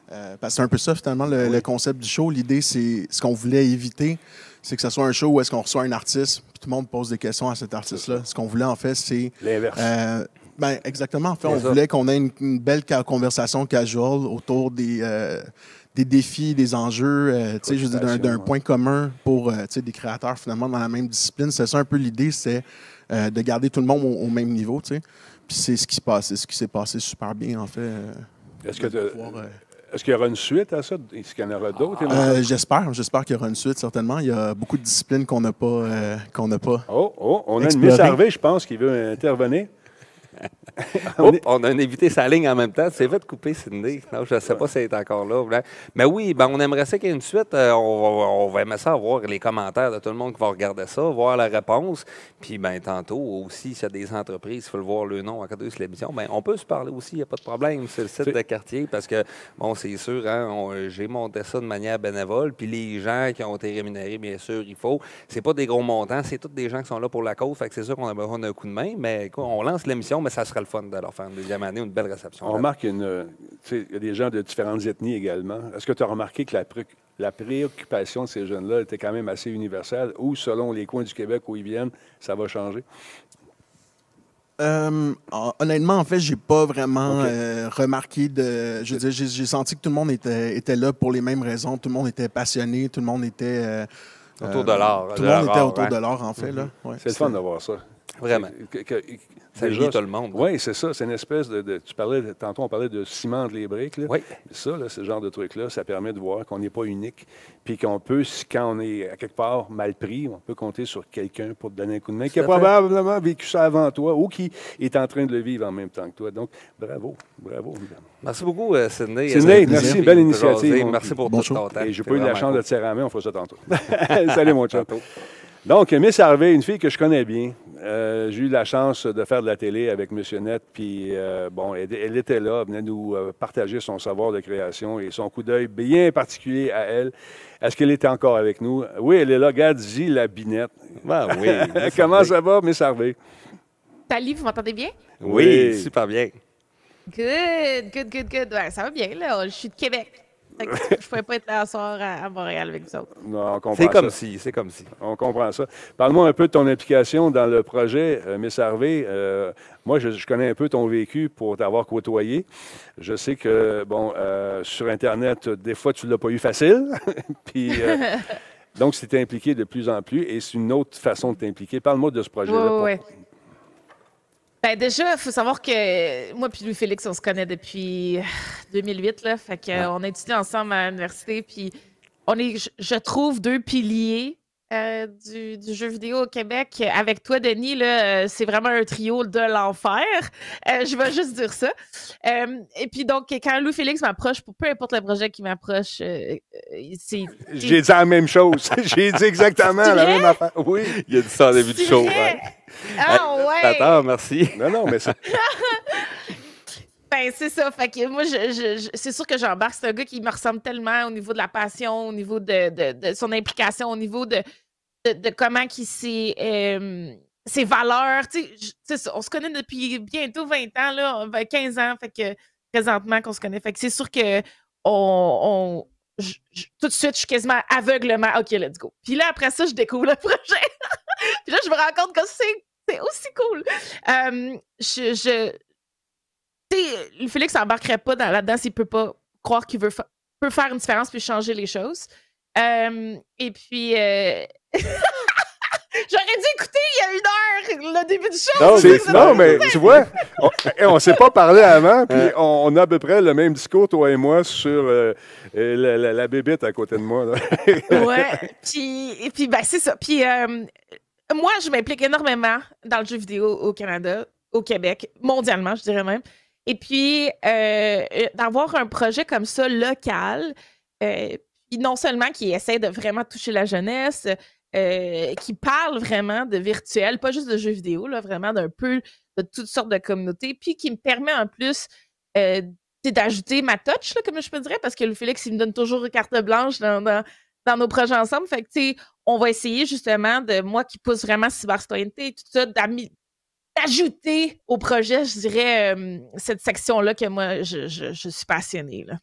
Parce que c'est un peu ça, finalement, le concept du show. L'idée, c'est ce qu'on voulait éviter, c'est que ce soit un show où est-ce qu'on reçoit un artiste puis tout le monde pose des questions à cet artiste-là. Ce qu'on voulait, en fait, c'est... L'inverse. Exactement. En fait, on voulait qu'on ait une belle conversation casual autour des défis, des enjeux, je veux dire, d'un point commun pour des créateurs, finalement, dans la même discipline. C'est ça un peu l'idée, c'est de garder tout le monde au même niveau, tu sais. Puis c'est ce qui s'est passé super bien, en fait. Est-ce qu'il y aura une suite à ça? Est-ce qu'il y en aura d'autres? J'espère qu'il y aura une suite, certainement. Il y a beaucoup de disciplines qu'on n'a pas. On a une Miss Harvey, je pense, qui veut intervenir. On a un invité sa ligne en même temps. Tu t'es fait couper, Sydney. Non, je ne sais pas si elle est encore là. Mais oui, on aimerait ça qu'il y ait une suite. On va aimer ça, voir les commentaires de tout le monde qui va regarder ça, voir la réponse. Puis tantôt aussi, s'il y a des entreprises qui veulent voir le nom à côté de l'émission, on peut se parler aussi, il n'y a pas de problème. C'est le site de quartier parce que, c'est sûr, j'ai monté ça de manière bénévole. Puis les gens qui ont été rémunérés, bien sûr, il faut. C'est pas des gros montants, c'est tous des gens qui sont là pour la cause. Fait que c'est sûr qu'on a besoin d'un coup de main. Mais écoute, on lance l'émission, mais ça sera le fun de leur faire une deuxième année, une belle réception. On remarque qu'il y a des gens de différentes ethnies également. Est-ce que tu as remarqué que la préoccupation de ces jeunes-là était quand même assez universelle ou, selon les coins du Québec où ils viennent, ça va changer? Honnêtement, en fait, j'ai pas vraiment remarqué Je veux dire, j'ai senti que tout le monde était là pour les mêmes raisons. Tout le monde était passionné, tout le monde était... autour de l'art. Tout le monde était autour de l'art, en fait. Là. Ouais, c'est le fun de voir ça. Vraiment. Ça lie tout le monde. Oui, c'est ça. C'est une espèce de tantôt, on parlait de ciment de les briques. Là. Oui. Ça, là, ce genre de truc-là, ça permet de voir qu'on n'est pas unique. Puis qu'on peut, quand on est à quelque part mal pris, on peut compter sur quelqu'un pour te donner un coup de main qui a probablement vécu ça avant toi ou qui est en train de le vivre en même temps que toi. Donc, bravo. Merci beaucoup, Sydney. Sydney, merci. Belle initiative. Merci pour tout ton temps. Et je n'ai pas eu la chance de te serrer la main. On fera ça tantôt. Salut, mon chat. Donc, Miss Harvey, une fille que je connais bien, j'ai eu la chance de faire de la télé avec M. Net, puis bon, elle était là, venait nous partager son savoir de création et son coup d'œil bien particulier à elle. Est-ce qu'elle était encore avec nous? Oui, elle est là. Regarde-y la binette. Ben oui. Comment ça va, Miss Harvey? Salut, vous m'entendez bien? Oui, super bien. Good. Ouais, ça va bien, là. Je suis de Québec. Fait que je ne pourrais pas être là ce soir à Montréal avec vous autres. Non, on comprend c'est comme si. On comprend ça. Parle-moi un peu de ton implication dans le projet, Miss Harvey. Moi, je connais un peu ton vécu pour t'avoir côtoyé. Je sais que, bon, sur Internet, des fois, tu ne l'as pas eu facile. Puis, donc, tu t'es impliqué de plus en plus et c'est une autre façon de t'impliquer. Parle-moi de ce projet-là. Oui. Ben déjà, il faut savoir que moi et Louis-Félix, on se connaît depuis 2008. Là, fait qu'on a étudié ensemble à l'université. Puis on est, je trouve, deux piliers du jeu vidéo au Québec. Avec toi, Denis, là, c'est vraiment un trio de l'enfer. Je vais juste dire ça. Et puis donc, quand Louis-Félix m'approche, pour peu importe le projet qui m'approche, c'est... J'ai dit la même chose. J'ai dit exactement la même affaire. Oui. Il a dit ça en début de show. Ouais. Ah ouais! Attends, merci. Non, mais c'est... Ben, c'est ça. Fait que moi, c'est sûr que j'embarque. C'est un gars qui me ressemble tellement au niveau de la passion, au niveau de son implication, au niveau de comment il ses valeurs. Tu sais, on se connaît depuis bientôt 20 ans, là, 15 ans. Fait que présentement qu'on se connaît. Fait que c'est sûr que tout de suite, je suis quasiment aveuglement. OK, let's go. Puis là, après ça, je découvre le projet. Puis là, je me rends compte que c'est aussi cool. Félix n'embarquerait pas là-dedans s'il ne peut pas croire qu'il peut faire une différence puis changer les choses. Et puis, j'aurais dû écouter il y a 1 heure le début du show. Non, mais tu vois, on ne s'est pas parlé avant, puis on a à peu près le même discours, toi et moi, sur la bébite à côté de moi. Là. Ouais, puis ben, c'est ça. Puis moi, je m'implique énormément dans le jeu vidéo au Canada, au Québec, mondialement, je dirais même. Et puis, d'avoir un projet comme ça, local, puis non seulement qui essaie de vraiment toucher la jeunesse, qui parle vraiment de virtuel, pas juste de jeux vidéo, là, vraiment d'un peu de toutes sortes de communautés, puis qui me permet en plus d'ajouter ma touch, là, comme je peux dire, parce que le Félix, il me donne toujours une carte blanche dans nos projets ensemble. Fait que, tu sais, on va essayer justement de, moi qui pousse vraiment cybercitoyenneté et tout ça, d'ajouter au projet, je dirais, cette section-là que moi, je suis passionnée. Là.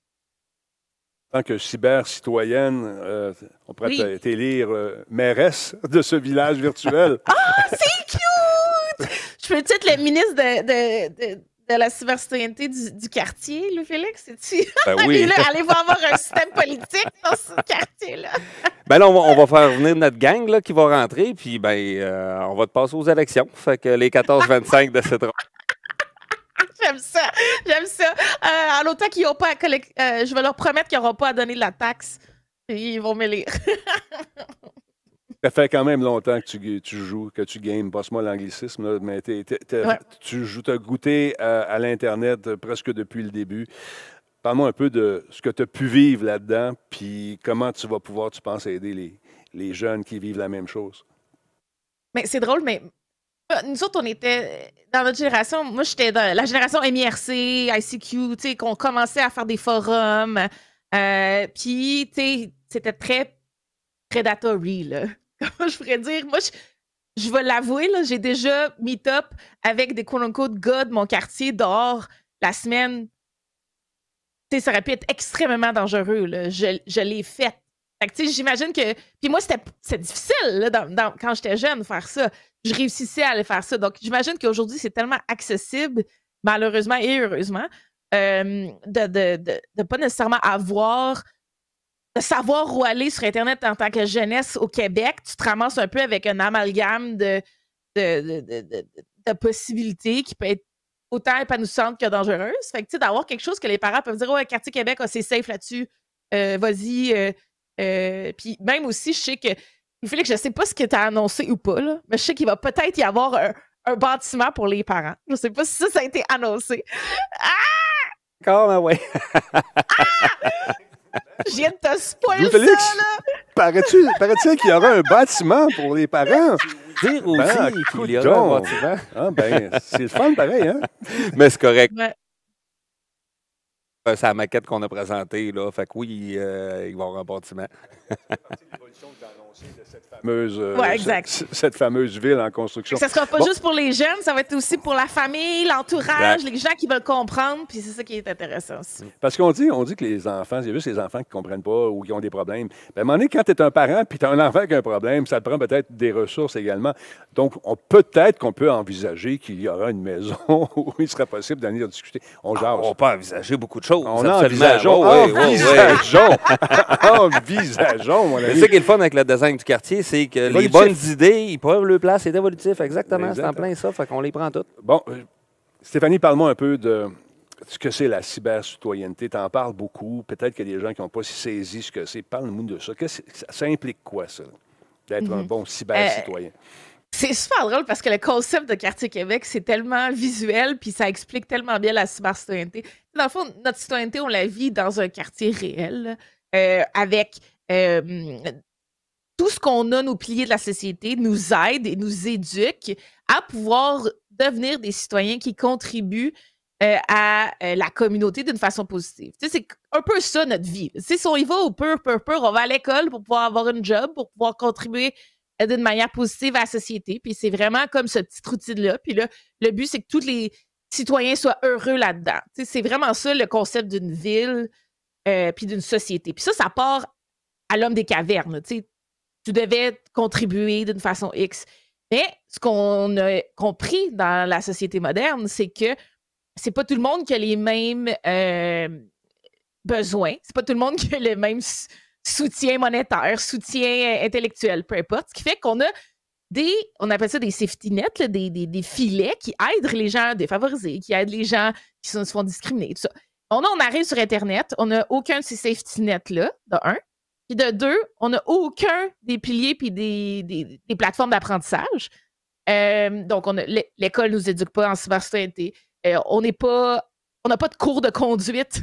En tant que cyber-citoyenne, on pourrait t'élire mairesse de ce village virtuel. Ah, c'est cute! Je peux être le ministre de la cybercitoyenneté du quartier, Louis Félix, c'est-tu? Ben oui. Allez-vous avoir un système politique dans ce quartier-là? Ben là, on va faire venir notre gang là, qui va rentrer, puis ben, on va te passer aux élections. Fait que les 14-25 de cette ronde. J'aime ça. En autant qu'ils n'ont pas à collecter, je vais leur promettre qu'ils n'auront pas à donner de la taxe. Et ils vont m'élire. Ça fait quand même longtemps que tu joues, que tu games. Passe-moi l'anglicisme, là, mais tu joues, tu as goûté à l'Internet presque depuis le début. Parle-moi un peu de ce que tu as pu vivre là-dedans, puis comment tu vas pouvoir, tu penses, aider les jeunes qui vivent la même chose. Mais c'est drôle, mais nous autres, on était dans notre génération. Moi, j'étais dans la génération MIRC, ICQ, tu sais, qu'on commençait à faire des forums. Puis, tu sais, c'était très predatory, là. Comment je pourrais dire? Moi, je vais l'avouer, là, j'ai déjà meet up avec des quote-unquote gars de mon quartier dehors la semaine. Tu sais, ça aurait pu être extrêmement dangereux, là. Je l'ai fait. Fait que, tu sais, j'imagine que... Puis moi, c'est difficile, là, quand j'étais jeune, faire ça. Je réussissais à aller faire ça. Donc, j'imagine qu'aujourd'hui, c'est tellement accessible, malheureusement et heureusement, de pas nécessairement de savoir où aller sur Internet en tant que jeunesse au Québec. Tu te ramasses un peu avec un amalgame de possibilités qui peut être autant épanouissante que dangereuse. Fait que, tu sais, d'avoir quelque chose que les parents peuvent dire « Ouais, quartier Québec, c'est safe là-dessus. Vas-y. » Puis même aussi, je sais que Félix, je sais pas ce que tu as annoncé ou pas, là, mais je sais qu'il va peut-être y avoir un bâtiment pour les parents. Je sais pas si ça a été annoncé. Ah! D'accord, mais ouais. Je viens de te spoiler ça, là! Paraît-il qu'il y aura un bâtiment pour les parents. Dire aussi Ben, qu'il y aura un coudonc. bâtiment. Ah, ben, c'est le fun, pareil, hein? Mais c'est correct. Ouais. C'est la maquette qu'on a présentée, là. Fait que oui, il va y avoir un bâtiment. Ouais, exact. Cette fameuse ville en construction. Ça ne sera pas Bon. juste pour les jeunes, ça va être aussi pour la famille, l'entourage, Exact. les gens qui veulent comprendre, puis c'est ça qui est intéressant aussi. Parce qu'on dit que les enfants, il y a juste les enfants qui ne comprennent pas ou qui ont des problèmes. Ben, à un moment donné, quand tu es un parent puis tu as un enfant qui a un problème, ça te prend peut-être des ressources également. Donc, peut-être qu'on peut envisager qu'il y aura une maison où il sera possible d'en venir discuter. On jase. On peut envisager beaucoup de choses. On absolument. envisageons. Ouais, ouais, Envisageons. Envisageons, mon C'est ami. ça qui est le fun avec le design du quartier, c'est que les Évolutif. bonnes idées, ils peuvent le place, c'est évolutif, exactement. C'est en Exactement. plein ça, fait qu'on les prend toutes. Bon, Stéphanie, parle-moi un peu de ce que c'est la cybercitoyenneté. Tu en parles beaucoup. Peut-être qu'il y a des gens qui n'ont pas saisi ce que c'est. Parle-nous de ça. Ça implique quoi, ça, d'être un bon cybercitoyen? C'est super drôle parce que le concept de Quartier Québec, c'est tellement visuel, puis ça explique tellement bien la cybercitoyenneté. Dans le fond, notre citoyenneté, on la vit dans un quartier réel, avec tout ce qu'on a, nos piliers de la société, nous aide et nous éduque à pouvoir devenir des citoyens qui contribuent à la communauté d'une façon positive. Tu sais, c'est un peu ça notre vie. Tu sais, si on y va au pur, on va à l'école pour pouvoir avoir une job, pour pouvoir contribuer d'une manière positive à la société. Puis c'est vraiment comme ce petit outil-là. Puis là, le but, c'est que tous les citoyens soient heureux là-dedans. Tu sais, c'est vraiment ça le concept d'une ville puis d'une société. Puis ça part à l'homme des cavernes. Tu sais, tu devais contribuer d'une façon X. Mais ce qu'on a compris dans la société moderne, c'est que c'est pas tout le monde qui a les mêmes besoins. C'est pas tout le monde qui a le même soutien monétaire, soutien intellectuel, peu importe. Ce qui fait qu'on a on appelle ça des safety nets, là, des filets qui aident les gens défavorisés, qui aident les gens qui se font discriminer, tout ça. On arrive sur Internet, on n'a aucun de ces safety nets-là, de un. Puis de deux, on n'a aucun des piliers puis des plateformes d'apprentissage. Donc, l'école ne nous éduque pas en cybercitoyenneté. On n'a pas de cours de conduite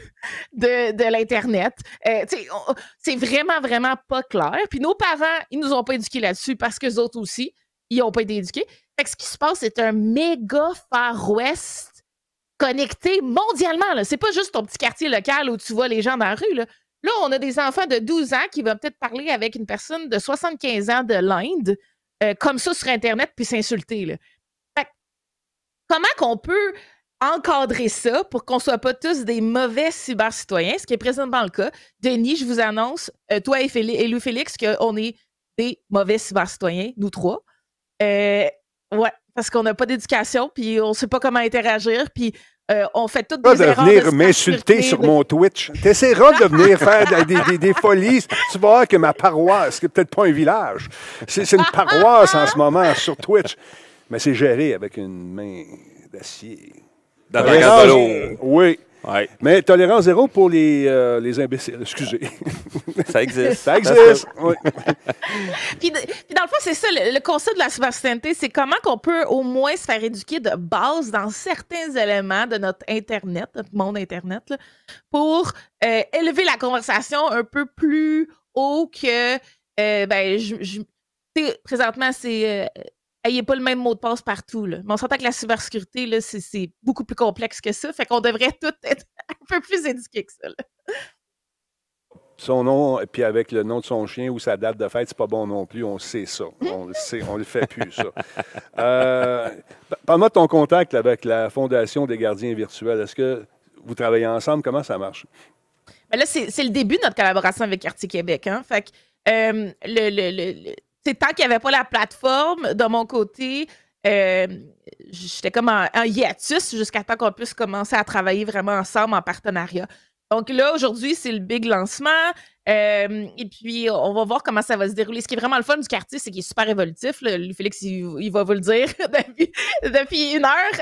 de l'Internet. C'est vraiment, vraiment pas clair. Puis nos parents, ils nous ont pas éduqués là-dessus parce qu'eux autres aussi, ils n'ont pas été éduqués. Fait que ce qui se passe, c'est un méga Far West connecté mondialement. C'est pas juste ton petit quartier local où tu vois les gens dans la rue. Là, on a des enfants de 12 ans qui vont peut-être parler avec une personne de 75 ans de l'Inde, comme ça sur Internet, puis s'insulter. Fait que, comment qu'on peut encadrer ça pour qu'on ne soit pas tous des mauvais cybercitoyens, ce qui est présentement le cas? Denis, je vous annonce, toi et Louis-Félix, qu'on est des mauvais cybercitoyens, nous trois. Ouais, parce qu'on n'a pas d'éducation, puis on ne sait pas comment interagir, puis on fait toutes des erreurs. De venir m'insulter sur mon Twitch. Tu essaieras de venir faire des folies. Tu vas voir que ma paroisse, c'est peut-être pas un village, c'est une paroisse en ce moment sur Twitch. Mais c'est géré avec une main d'acier. Oui. Ouais. Mais tolérance zéro pour les imbéciles. Excusez. Ça existe. Ça existe. Oui. Puis dans le fond, c'est ça, le concept de la cybercitoyenneté, c'est comment qu'on peut au moins se faire éduquer de base dans certains éléments de notre Internet, notre monde Internet, là, pour élever la conversation un peu plus haut que, présentement, c'est... ayez pas le même mot de passe partout. Là. Mais on s'entend que la cybersécurité, là, c'est beaucoup plus complexe que ça. Fait qu'on devrait tous être un peu plus éduqués que ça. Là. Son nom, puis avec le nom de son chien ou sa date de fête, c'est pas bon non plus. On sait ça. On le sait. On le fait plus, ça. Parle-moi de ton contact avec la Fondation des gardiens virtuels. Est-ce que vous travaillez ensemble? Comment ça marche? Ben là, c'est le début de notre collaboration avec Quartier Québec. Hein? Fait que c'est tant qu'il n'y avait pas la plateforme, de mon côté, j'étais comme en hiatus jusqu'à temps qu'on puisse commencer à travailler vraiment ensemble en partenariat. Donc là, aujourd'hui, c'est le big lancement. Et puis, on va voir comment ça va se dérouler. Ce qui est vraiment le fun du quartier, c'est qu'il est super évolutif. Là. Félix, il va vous le dire depuis une heure.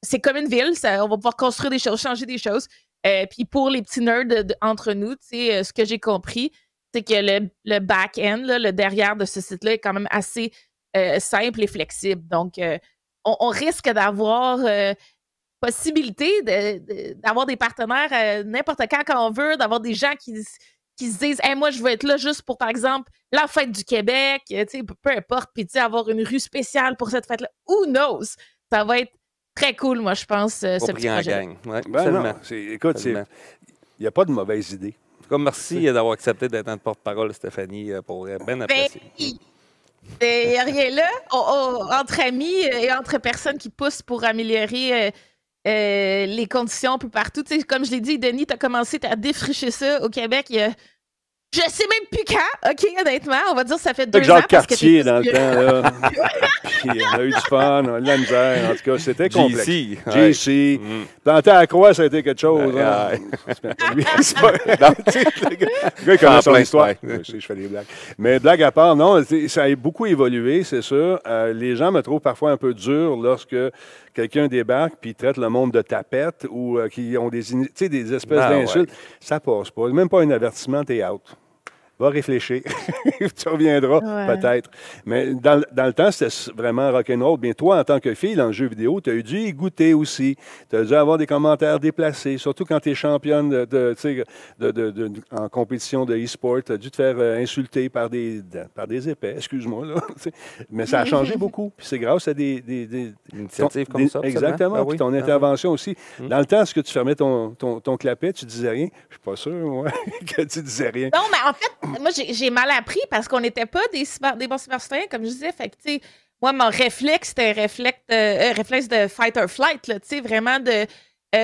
C'est comme une ville. On va pouvoir construire des choses, changer des choses. Puis pour les petits nerds entre nous, ce que j'ai compris, c'est que le back-end, le derrière de ce site-là, est quand même assez simple et flexible. Donc, on risque d'avoir possibilité d'avoir des partenaires n'importe quand on veut, d'avoir des gens qui qui se disent hey, moi, je veux être là juste pour, par exemple, la fête du Québec, peu importe, puis avoir une rue spéciale pour cette fête-là. Who knows? Ça va être très cool, moi, je pense, ce petit projet. Ouais, non, écoute, il n'y a pas de mauvaise idée. Comme merci d'avoir accepté d'être notre porte-parole, Stéphanie, pour bien apprécier. Il n'y a rien là. Entre amis et entre personnes qui poussent pour améliorer les conditions un peu partout. T'sais, comme je l'ai dit, Denis, tu as commencé à défricher ça au Québec. Je sais même plus quand, OK, honnêtement. On va dire que ça fait 2 ans. Jacques Cartier, dans le temps, là. Puis on a eu du fun, on a eu de la misère. En tout cas, c'était complexe. JC. Planter à la croix, ça a été quelque chose. Lui, c'est pas... Le gars, il connaît son histoire. Je fais des blagues. Mais blague à part, non, ça a beaucoup évolué, c'est sûr. Les gens me trouvent parfois un peu dur lorsque quelqu'un débarque puis traite le monde de tapette ou qui ont des espèces d'insultes. Ça passe pas. Même pas un avertissement, t'es out. Va réfléchir. Tu reviendras, peut-être. Mais dans le temps, c'était vraiment rock'n'roll. Bien, toi, en tant que fille dans le jeu vidéo, tu as dû y goûter aussi. Tu as dû avoir des commentaires déplacés, surtout quand tu es championne en compétition de e-sport. Tu as dû te faire insulter par des épais, excuse-moi. Là. Mais ça a changé beaucoup. Puis c'est grâce à des initiatives comme ça. Exactement. Puis ton intervention aussi. Dans le temps, est-ce que tu fermais ton clapet, tu disais rien? Je suis pas sûr, moi, que tu disais rien. Non, mais en fait, moi, j'ai mal appris parce qu'on n'était pas des bons cybercitoyens, comme je disais. Fait que, tu sais, moi, mon réflexe, c'était un réflexe de fight or flight, là, tu sais, vraiment de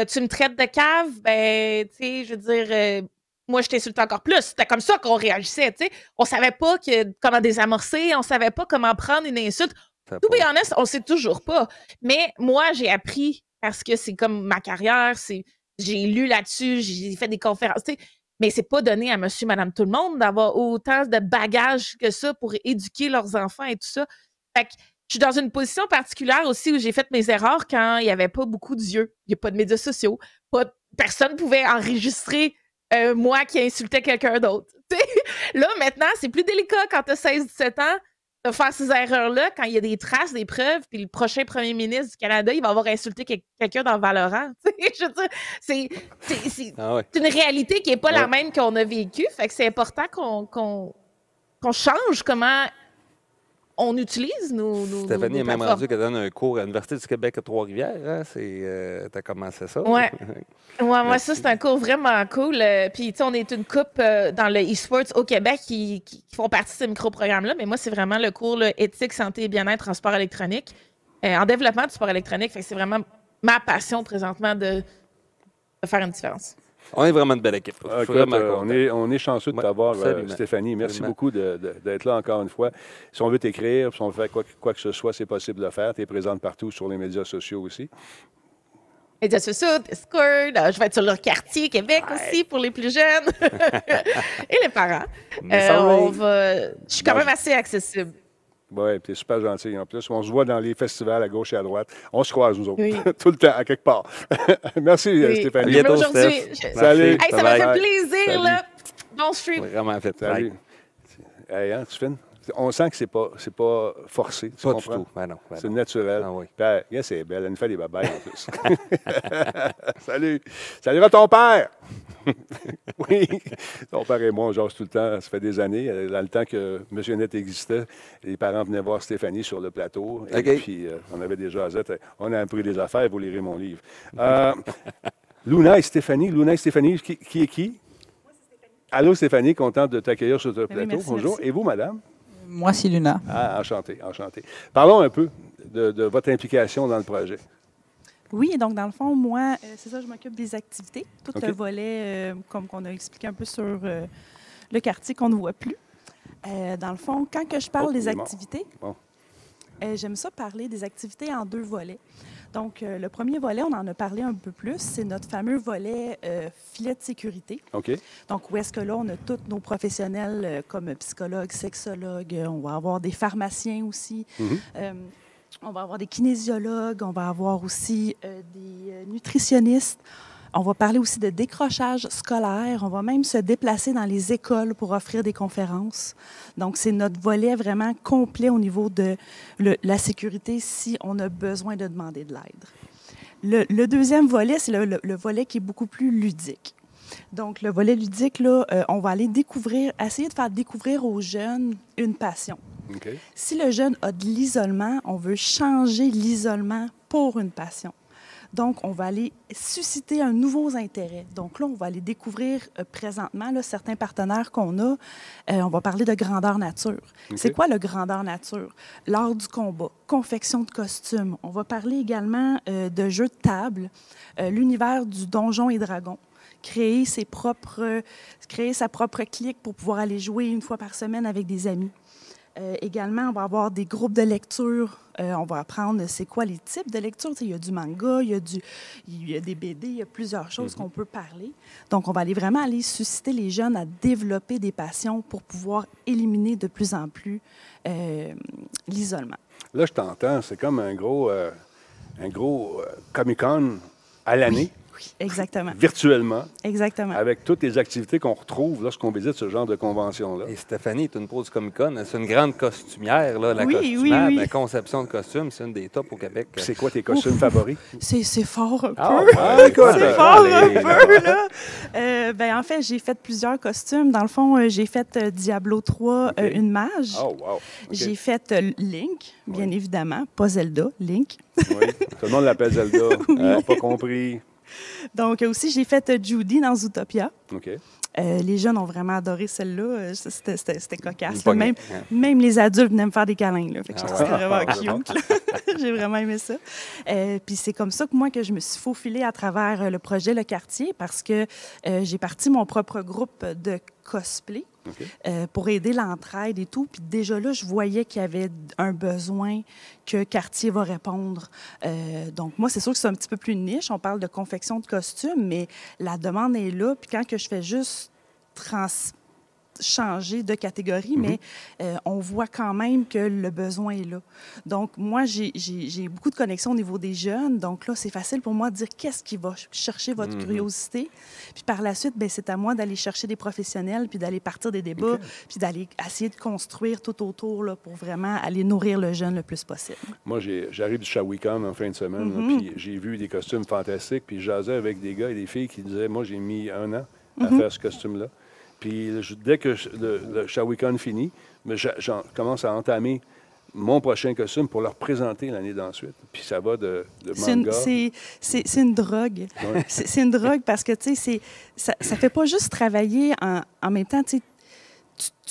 tu me traites de cave, ben, tu sais, je veux dire, moi, je t'insulte encore plus. C'était comme ça qu'on réagissait, tu sais. On savait pas comment désamorcer, on savait pas comment prendre une insulte. To be honest, on sait toujours pas. Mais moi, j'ai appris parce que c'est comme ma carrière, j'ai lu là-dessus, j'ai fait des conférences, tu sais. Mais c'est pas donné à monsieur, madame, tout le monde d'avoir autant de bagages que ça pour éduquer leurs enfants et tout ça. Fait que je suis dans une position particulière aussi où j'ai fait mes erreurs quand il n'y avait pas beaucoup d'yeux. Il n'y a pas de médias sociaux. Personne ne pouvait enregistrer moi qui insultais quelqu'un d'autre. Là, maintenant, c'est plus délicat quand tu as 16-17 ans de faire ces erreurs-là quand il y a des traces, des preuves, puis le prochain premier ministre du Canada, il va avoir insulté quelqu'un dans Valorant. Je veux dire, c'est une réalité qui n'est pas la même qu'on a vécue. Fait que c'est important qu'on change comment on utilise nos Stéphanie est même plateformes. rendue qu'elle donne un cours à l'Université du Québec à Trois-Rivières. Hein? T'as commencé ça? Oui. Moi, ça, c'est un cours vraiment cool. Puis, tu sais, on est une couple dans le e-sports au Québec qui font partie de ce micro-programme-là. Mais moi, c'est vraiment le cours éthique, santé et bien-être en sport électronique, en développement du sport électronique. Fait que c'est vraiment ma passion présentement de faire une différence. On est vraiment une belle équipe. On est chanceux de t'avoir, Stéphanie. Merci beaucoup d'être là encore une fois. Si on veut t'écrire, si on veut faire quoi que ce soit, c'est possible de le faire. Tu es présente partout sur les médias sociaux aussi. Médias sociaux, Discord, je vais être sur leur quartier Québec aussi pour les plus jeunes et les parents. Je suis quand même assez accessible. Oui, tu es super gentil en plus. On se voit dans les festivals à gauche et à droite. On se croise, nous autres, tout le temps, à quelque part. Merci, Stéphanie. À bientôt, Steph. Salut. Hey, ça m'a fait plaisir, là. Bon stream. Vraiment fait. Salut. Hey, hein, tu filmes? On sent que c'est pas forcé. Tu pas comprends? du tout. Ben non, c'est naturel. Ah oui. Puis, c'est belle. Elle nous fait des babayes en plus. Salut. Salut à ton père. Oui. Ton père et moi, on jase tout le temps. Ça fait des années. Dans le temps que M. Net existait, les parents venaient voir Stéphanie sur le plateau. Et puis, on avait des jasettes. On a appris des affaires. Vous lirez mon livre. Luna et Stéphanie. Qui est qui? Moi, c'est Stéphanie. Allô, Stéphanie. Contente de t'accueillir sur le plateau. Merci, bonjour. merci. Et vous, madame? Moi, c'est Luna. Ah, enchanté. Parlons un peu de votre implication dans le projet. Oui, donc dans le fond, moi, c'est ça, je m'occupe des activités. Tout le volet, comme on a expliqué un peu sur le quartier qu'on ne voit plus. Dans le fond, quand que je parle des activités, j'aime ça parler des activités en 2 volets. Donc, le premier volet, on en a parlé un peu plus, c'est notre fameux volet filet de sécurité. OK. Donc, où est-ce que là, on a tous nos professionnels comme psychologues, sexologues, on va avoir des pharmaciens aussi. On va avoir des kinésiologues, on va avoir aussi des nutritionnistes. On va parler aussi de décrochage scolaire. On va même se déplacer dans les écoles pour offrir des conférences. Donc, c'est notre volet vraiment complet au niveau de la sécurité si on a besoin de demander de l'aide. Le deuxième volet, c'est le volet qui est beaucoup plus ludique. Donc, le volet ludique, là, on va aller essayer de faire découvrir aux jeunes une passion. OK. Si le jeune a de l'isolement, on veut changer l'isolement pour une passion. Donc, on va aller susciter un nouveau intérêt. Donc là, on va aller découvrir présentement là, certains partenaires qu'on a. On va parler de grandeur nature. Okay. C'est quoi le grandeur nature? L'art du combat, confection de costumes. On va parler également de jeux de table, l'univers du Donjon et Dragon. Créer sa propre clique pour pouvoir aller jouer une fois par semaine avec des amis. Également, on va avoir des groupes de lecture. On va apprendre c'est quoi les types de lecture. Il y a du manga, il y a des BD, il y a plusieurs choses qu'on peut parler. Donc, on va vraiment aller susciter les jeunes à développer des passions pour pouvoir éliminer de plus en plus l'isolement. Là, je t'entends, c'est comme un gros Comic-Con à l'année. Oui, exactement. Virtuellement. Exactement. Avec toutes les activités qu'on retrouve lorsqu'on visite ce genre de convention-là. Et Stéphanie est une pro du Comic-Con. C'est une grande costumière, là, la Oui, costumable. oui. La conception de costumes, c'est une des tops au Québec. Puis c'est quoi tes costumes favoris? C'est fort un peu. Écoute, c'est fort un peu, là. En fait, j'ai fait plusieurs costumes. Dans le fond, j'ai fait Diablo 3, une mage. Oh, wow. J'ai fait Link, bien évidemment. Pas Zelda, Link. Oui, tout le monde l'appelle Zelda. Ils n'ont pas compris. Donc, aussi, j'ai fait Judy dans Zootopia. OK. Les jeunes ont vraiment adoré celle-là. C'était cocasse. Même les adultes venaient me faire des câlins. Là. Fait que c'était vraiment cute. J'ai vraiment aimé ça. Puis c'est comme ça que je me suis faufilée à travers le projet Le Quartier parce que j'ai parti mon propre groupe de cosplay. Okay. Pour aider l'entraide et tout. Puis déjà là, je voyais qu'il y avait un besoin que Quartier va répondre. Donc moi, c'est sûr que c'est un petit peu plus niche. On parle de confection de costumes, mais la demande est là. Puis quand que je fais juste changer de catégorie, mais on voit quand même que le besoin est là. Donc, moi, j'ai beaucoup de connexions au niveau des jeunes. Donc là, c'est facile pour moi de dire qu'est-ce qui va chercher votre curiosité. Puis par la suite, c'est à moi d'aller chercher des professionnels, puis d'aller partir des débats, puis d'aller essayer de construire tout autour là, pour vraiment aller nourrir le jeune le plus possible. Moi, j'arrive du Shawicon en fin de semaine, là, puis j'ai vu des costumes fantastiques, puis je jasais avec des gars et des filles qui disaient, moi, j'ai mis 1 an à faire ce costume-là. Puis dès que le Shawicon finit, j'en commence à entamer mon prochain costume pour leur présenter l'année d'ensuite. Puis ça va de manga. C'est une drogue. Ouais. C'est une drogue parce que, tu sais, ça ne fait pas juste travailler en même temps. Tu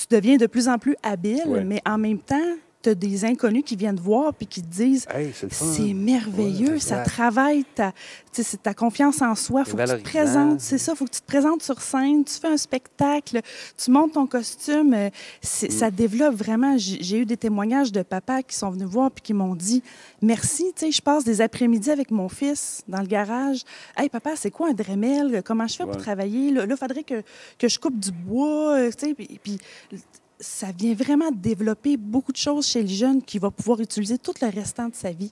deviens de plus en plus habile, mais en même temps, tu as des inconnus qui viennent te voir puis qui te disent hey, c'est merveilleux, ça travaille ta confiance en soi. Faut que tu te présentes, c'est ça, faut que tu te présentes sur scène, tu fais un spectacle, tu montes ton costume. Ça développe vraiment. J'ai eu des témoignages de papas qui sont venus voir puis qui m'ont dit merci, tu sais, je passe des après-midi avec mon fils dans le garage. Hey papa, c'est quoi un Dremel? Comment je fais pour travailler? Là, il faudrait que je coupe du bois, tu sais, puis ça vient vraiment développer beaucoup de choses chez le jeune qui va pouvoir utiliser tout le restant de sa vie.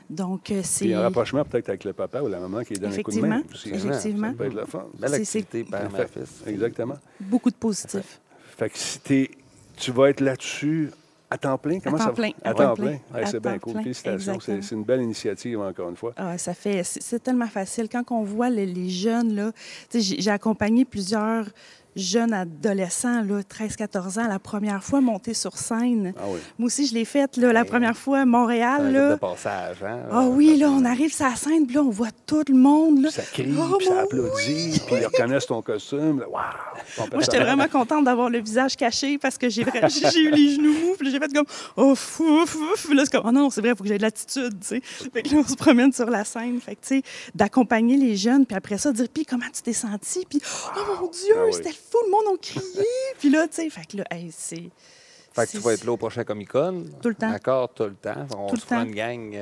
Donc, c'est... Il y a un rapprochement peut-être avec le papa ou la maman qui est dans un coup de main. Effectivement. Ça peut être la fun. Belle activité, père, ma fils. Exactement. Beaucoup de positifs. Fait que si tu vas être là-dessus à temps plein, comment ça va? À temps plein. C'est bien cool. Félicitations. C'est une belle initiative, encore une fois. Ah, c'est tellement facile. Quand on voit les jeunes, là, j'ai accompagné plusieurs jeunes adolescents, 13-14 ans, la première fois monter sur scène. Ah oui. Moi aussi, je l'ai faite la première fois à Montréal. C'est un de passage, hein? Ah oui, là, on arrive sur la scène, puis là, on voit tout le monde. Là. Ça crie, puis ça applaudit, puis ils reconnaissent ton costume. Wow! Moi, j'étais vraiment contente d'avoir le visage caché parce que j'ai eu les genoux mous, puis j'ai fait comme « ouf, ouf, ouf ». Là, c'est comme « oh non, c'est vrai, il faut que j'aie de l'attitude », tu sais. Fait que là, on se promène sur la scène. Fait que, tu sais, d'accompagner les jeunes, puis après ça, dire « puis comment tu t'es senti? » Puis « oh mon Dieu, c'était fou, le monde a crié. Puis là, tu sais, fait que là, c'est... Fait que tu vas être là au prochain Comic-Con. Tout le temps. D'accord, tout le temps. On se prend une gang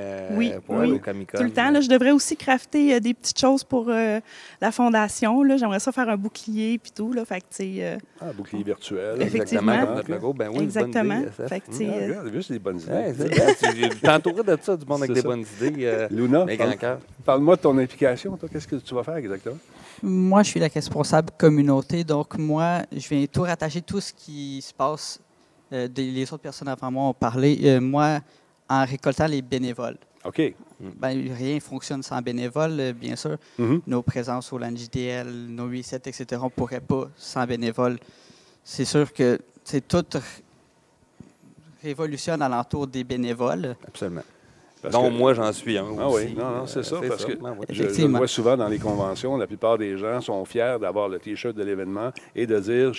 pour aller au Comic-Con. Tout le temps. Là, je devrais aussi crafter des petites choses pour la fondation. Là. J'aimerais ça faire un bouclier puis tout. Là. Fait que, un bouclier virtuel. Effectivement. Exactement, comme notre logo. Ben oui, exactement. Bonne idée, fait que, c'est des bonnes idées. Ouais, t'es entouré de ça, du monde avec des bonnes idées. Luna, parle-moi de ton implication. Toi, qu'est-ce que tu vas faire exactement? Moi, je suis la responsable communauté. Donc, moi, je viens tout rattacher tout ce qui se passe. Les autres personnes avant moi ont parlé. Moi, en récoltant les bénévoles. OK. Ben, rien ne fonctionne sans bénévoles, bien sûr. Nos présences au LAN-JDL, nos resets, etc., on ne pourrait pas sans bénévoles. C'est sûr que tout révolutionne alentour des bénévoles. Absolument. Donc, moi, j'en suis un aussi. Oui, non, c'est ça. Parce que je le Effectivement. vois souvent dans les conventions, la plupart des gens sont fiers d'avoir le T-shirt de l'événement et de dire,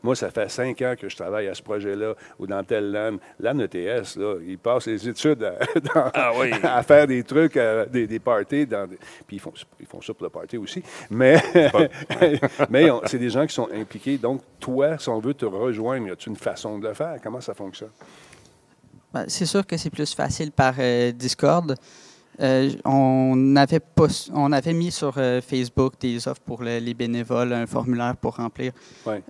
moi, ça fait 5 ans que je travaille à ce projet-là ou dans tel LAN. LAN ETS, là, ils passent les études à faire des trucs, des parties. Puis ils font ça pour le party aussi. Mais, mais c'est des gens qui sont impliqués. Donc, toi, si on veut te rejoindre, as-tu une façon de le faire? Comment ça fonctionne? Ben, c'est sûr que c'est plus facile par Discord. On avait mis sur Facebook des offres pour les bénévoles, un formulaire pour remplir. Ouais.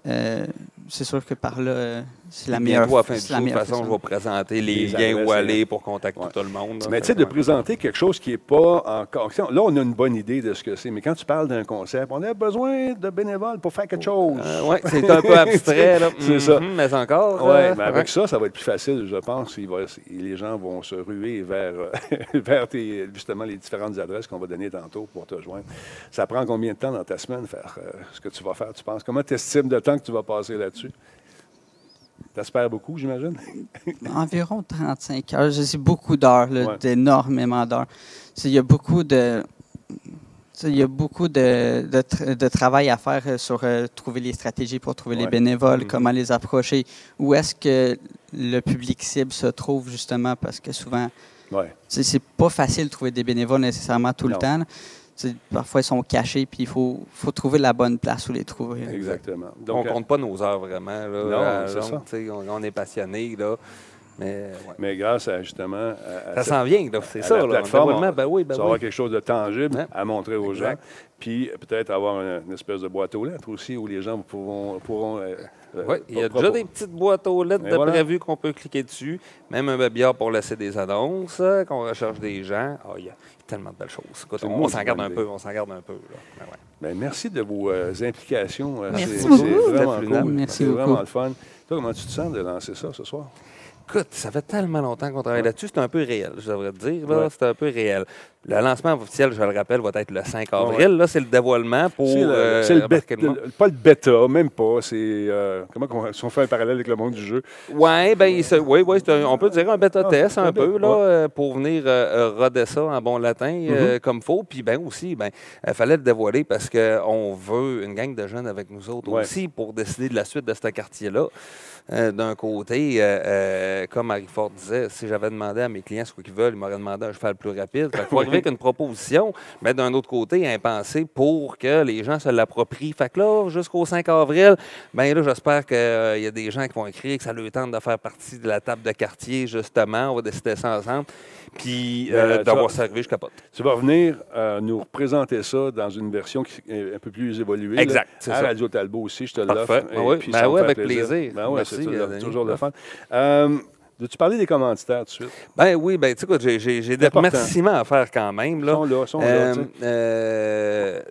C'est sûr que par là, c'est la meilleure meilleure façon. De toute façon, je vais présenter les liens où aller pour contacter tout le monde. Mais tu sais, de présenter quelque chose qui n'est pas encore... Là, on a une bonne idée de ce que c'est, mais quand tu parles d'un concept, on a besoin de bénévoles pour faire quelque chose. Oui, c'est un peu abstrait, là. C'est ça. Mais encore... Oui, mais avec ça va être plus facile, je pense. Les gens vont se ruer vers justement les différentes adresses qu'on va donner tantôt pour te joindre. Ça prend combien de temps dans ta semaine faire ce que tu vas faire, tu penses? Comment tu estimes le temps que tu vas passer là-dessus? T'espères beaucoup, j'imagine? Environ 35 heures. C'est beaucoup d'heures, d'énormément d'heures. Il y a beaucoup de... Il y a beaucoup de travail à faire sur trouver les stratégies pour trouver les bénévoles, comment les approcher, où est-ce que le public cible se trouve justement, parce que souvent, c'est pas facile de trouver des bénévoles nécessairement tout le temps. Parfois, ils sont cachés, puis il faut trouver la bonne place où les trouver. Exactement. Donc, on ne compte pas nos heures vraiment. Là, non, c'est ça. On est passionné, là. Mais grâce à justement... ça s'en vient, c'est ça. La plateforme, ça va avoir quelque chose de tangible à montrer aux gens. Puis peut-être avoir une espèce de boîte aux lettres aussi où les gens pourront oui, il y a déjà des petites boîtes aux lettres de prévues qu'on peut cliquer dessus. Même un webinaire pour laisser des annonces, qu'on recherche des gens. Il y a tellement de belles choses. Écoute, on s'en garde un peu. Bien, merci de vos implications. Merci beaucoup. C'est vraiment cool. Merci c'est beaucoup. vraiment le fun. Toi, comment tu te sens de lancer ça ce soir? Écoute, ça fait tellement longtemps qu'on travaille là-dessus, c'est un peu réel, je devrais te dire. C'est un peu réel. Le lancement officiel, je le rappelle, va être le 5 avril. Là, c'est le dévoilement pour... C'est le bêta, pas le bêta, même pas. C'est... si on fait un parallèle avec le monde du jeu? Oui, on peut dire un bêta-test un peu, là, pour venir roder ça en bon latin comme il faut. Puis aussi, il fallait le dévoiler parce qu'on veut une gang de jeunes avec nous autres aussi pour décider de la suite de ce quartier-là. D'un côté, comme Marie-Fort disait, si j'avais demandé à mes clients ce qu'ils veulent, ils m'auraient demandé un cheval plus rapide. Il faut arriver avec une proposition, mais d'un autre côté, un pensée pour que les gens se l'approprient. Fait que là, jusqu'au 5 avril, là, j'espère qu'il y a des gens qui vont écrire que ça leur tente de faire partie de la table de quartier, justement. On va décider ça ensemble. Puis, d'avoir ça arrivé, je capote. Tu vas venir nous représenter ça dans une version qui est un peu plus évoluée. Exact, c'est ça. À Radio Talbot aussi, je te l'offre. Avec plaisir. Merci, c'est toujours le fun. Veux-tu parler des commanditaires tout de suite? Oui, tu sais, j'ai des remerciements à faire quand même. Là. Ils sont là.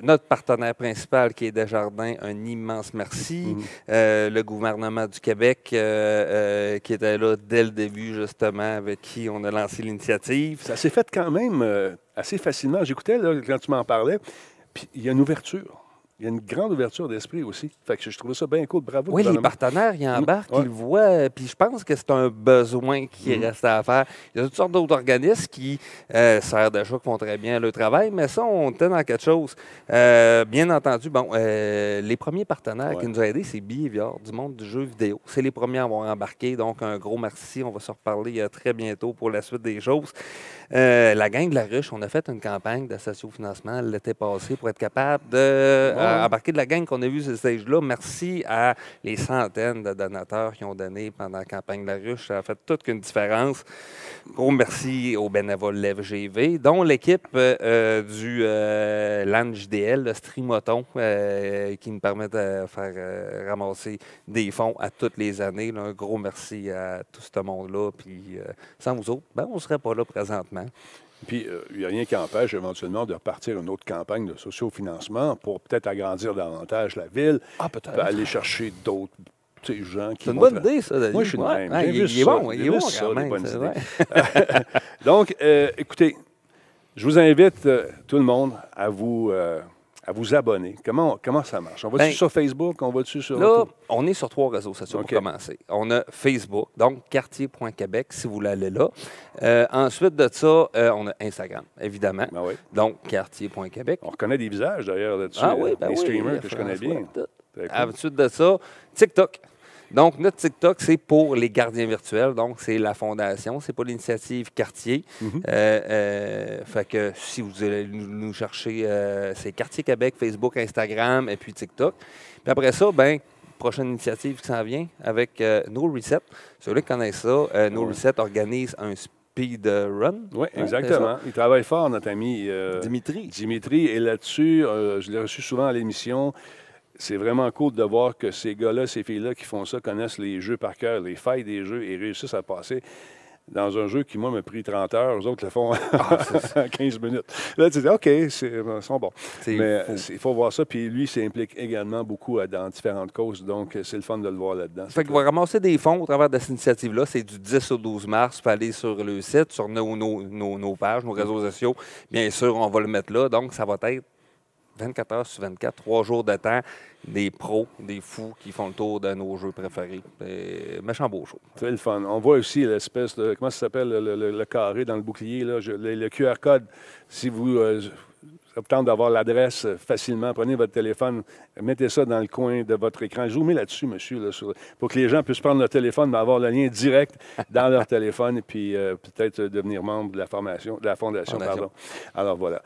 Notre partenaire principal qui est Desjardins, un immense merci. Le gouvernement du Québec qui était là dès le début, justement, avec qui on a lancé l'initiative. Ça s'est fait quand même assez facilement. J'écoutais là, quand tu m'en parlais, puis il y a une ouverture. Il y a une grande ouverture d'esprit aussi. Fait que je trouvais ça bien cool. Bravo. Oui, les partenaires, ils embarquent, ils le voient. Puis je pense que c'est un besoin qui reste à faire. Il y a toutes sortes d'autres organismes qui servent d'achat, qui font très bien le travail, mais ça, on était dans quelque chose. Bien entendu, les premiers partenaires qui nous ont aidés, c'est Behavior, du monde du jeu vidéo. C'est les premiers à avoir embarqué. Donc, un gros merci. On va se reparler très bientôt pour la suite des choses. La gang de la Ruche, on a fait une campagne de socio-financement l'été passé pour être capable de embarquer de la gang qu'on a vue sur ce stage-là. Merci à les centaines de donateurs qui ont donné pendant la campagne de la Ruche. Ça a fait toute une différence. Gros merci aux bénévoles LèveGV, dont l'équipe du LAN-JDL, le Streamoton, qui nous permet de faire ramasser des fonds à toutes les années. Là, un gros merci à tout ce monde-là. Puis sans vous autres, on ne serait pas là présentement. Puis, il n'y a rien qui empêche éventuellement de repartir une autre campagne de sociofinancement pour peut-être agrandir davantage la ville. Peut-être. Aller chercher d'autres gens qui... C'est une bonne idée, ça, Denis. Moi, je suis de même. Il est bon quand même. Donc, écoutez, Je vous invite, tout le monde, à vous abonner. Comment ça marche? On va-tu sur Facebook? On va-tu sur... Là, on est sur 3 réseaux sociaux OK. pour commencer. On a Facebook, donc quartier.québec, si vous voulez aller là. Ensuite de ça, on a Instagram, évidemment. Ben oui. Donc, quartier.québec. On reconnaît des visages, d'ailleurs, là-dessus. Ah oui, ben des oui. streamers que je connais bien. Très cool. Ensuite de ça, TikTok. Donc, notre TikTok, c'est pour les gardiens virtuels. Donc, c'est la fondation, c'est pas l'initiative quartier. Fait que si vous allez nous chercher, c'est Quartier Québec, Facebook, Instagram et puis TikTok. Puis après ça, ben prochaine initiative qui s'en vient avec No Reset. Ceux-là qui connaissent ça, No Reset organise un speed run. Oui, exactement. Il travaille fort, notre ami Dimitri. Dimitri. Et là-dessus, je l'ai reçu souvent à l'émission. C'est vraiment cool de voir que ces gars-là, ces filles-là qui font ça, connaissent les jeux par cœur, les failles des jeux et réussissent à passer dans un jeu qui, moi, m'a pris 30 heures. Eux autres le font en 15 minutes. Là, tu dis, OK, ils sont bons. Mais il faut voir ça. Puis lui, s'implique également beaucoup dans différentes causes. Donc, c'est le fun de le voir là-dedans. Fait qu'il va ramasser des fonds au travers de cette initiative-là. C'est du 10 au 12 mars. Vous pouvez aller sur le site, sur nos pages, nos réseaux sociaux. Bien sûr, on va le mettre là. Donc, ça va être 24 heures sur 24, 3 jours de temps, des pros, des fous qui font le tour de nos jeux préférés. Méchant beau show. C'est le fun. On voit aussi l'espèce de, comment ça s'appelle, le carré dans le bouclier, là, le QR code. Si vous tente d'avoir l'adresse facilement, prenez votre téléphone, mettez ça dans le coin de votre écran. Zoomez là-dessus, monsieur, là, pour que les gens puissent prendre leur téléphone, mais avoir le lien direct dans leur téléphone et puis peut-être devenir membre de la fondation. Pardon. Alors, voilà.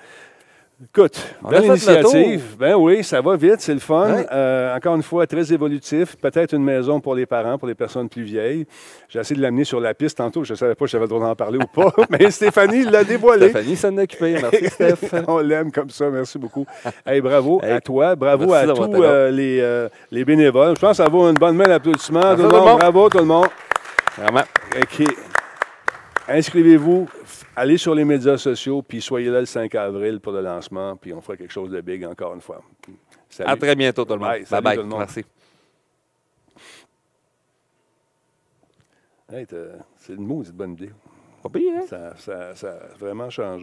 Écoute, belle initiative. Ben oui, ça va vite, c'est le fun. Ouais. Encore une fois, très évolutif. Peut-être une maison pour les parents, pour les personnes plus vieilles. J'ai essayé de l'amener sur la piste tantôt. Je ne savais pas si j'avais le droit d'en parler ou pas, mais Stéphanie l'a dévoilé. Stéphanie s'en est occupée. Merci, Steph. On l'aime comme ça. Merci beaucoup. Hey, bravo à toi. Bravo à tous les bénévoles. Je pense que ça vaut une bonne main d'applaudissement. Tout le monde. Bravo, tout le monde. Vraiment. OK. Inscrivez-vous. Allez sur les médias sociaux, puis soyez là le 5 avril pour le lancement, puis on fera quelque chose de big encore une fois. Salut. À très bientôt, tout le monde. Bye-bye. Tout le monde. Merci. Hey, c'est une maudite bonne idée. Pas pire, hein? Ça a vraiment changé.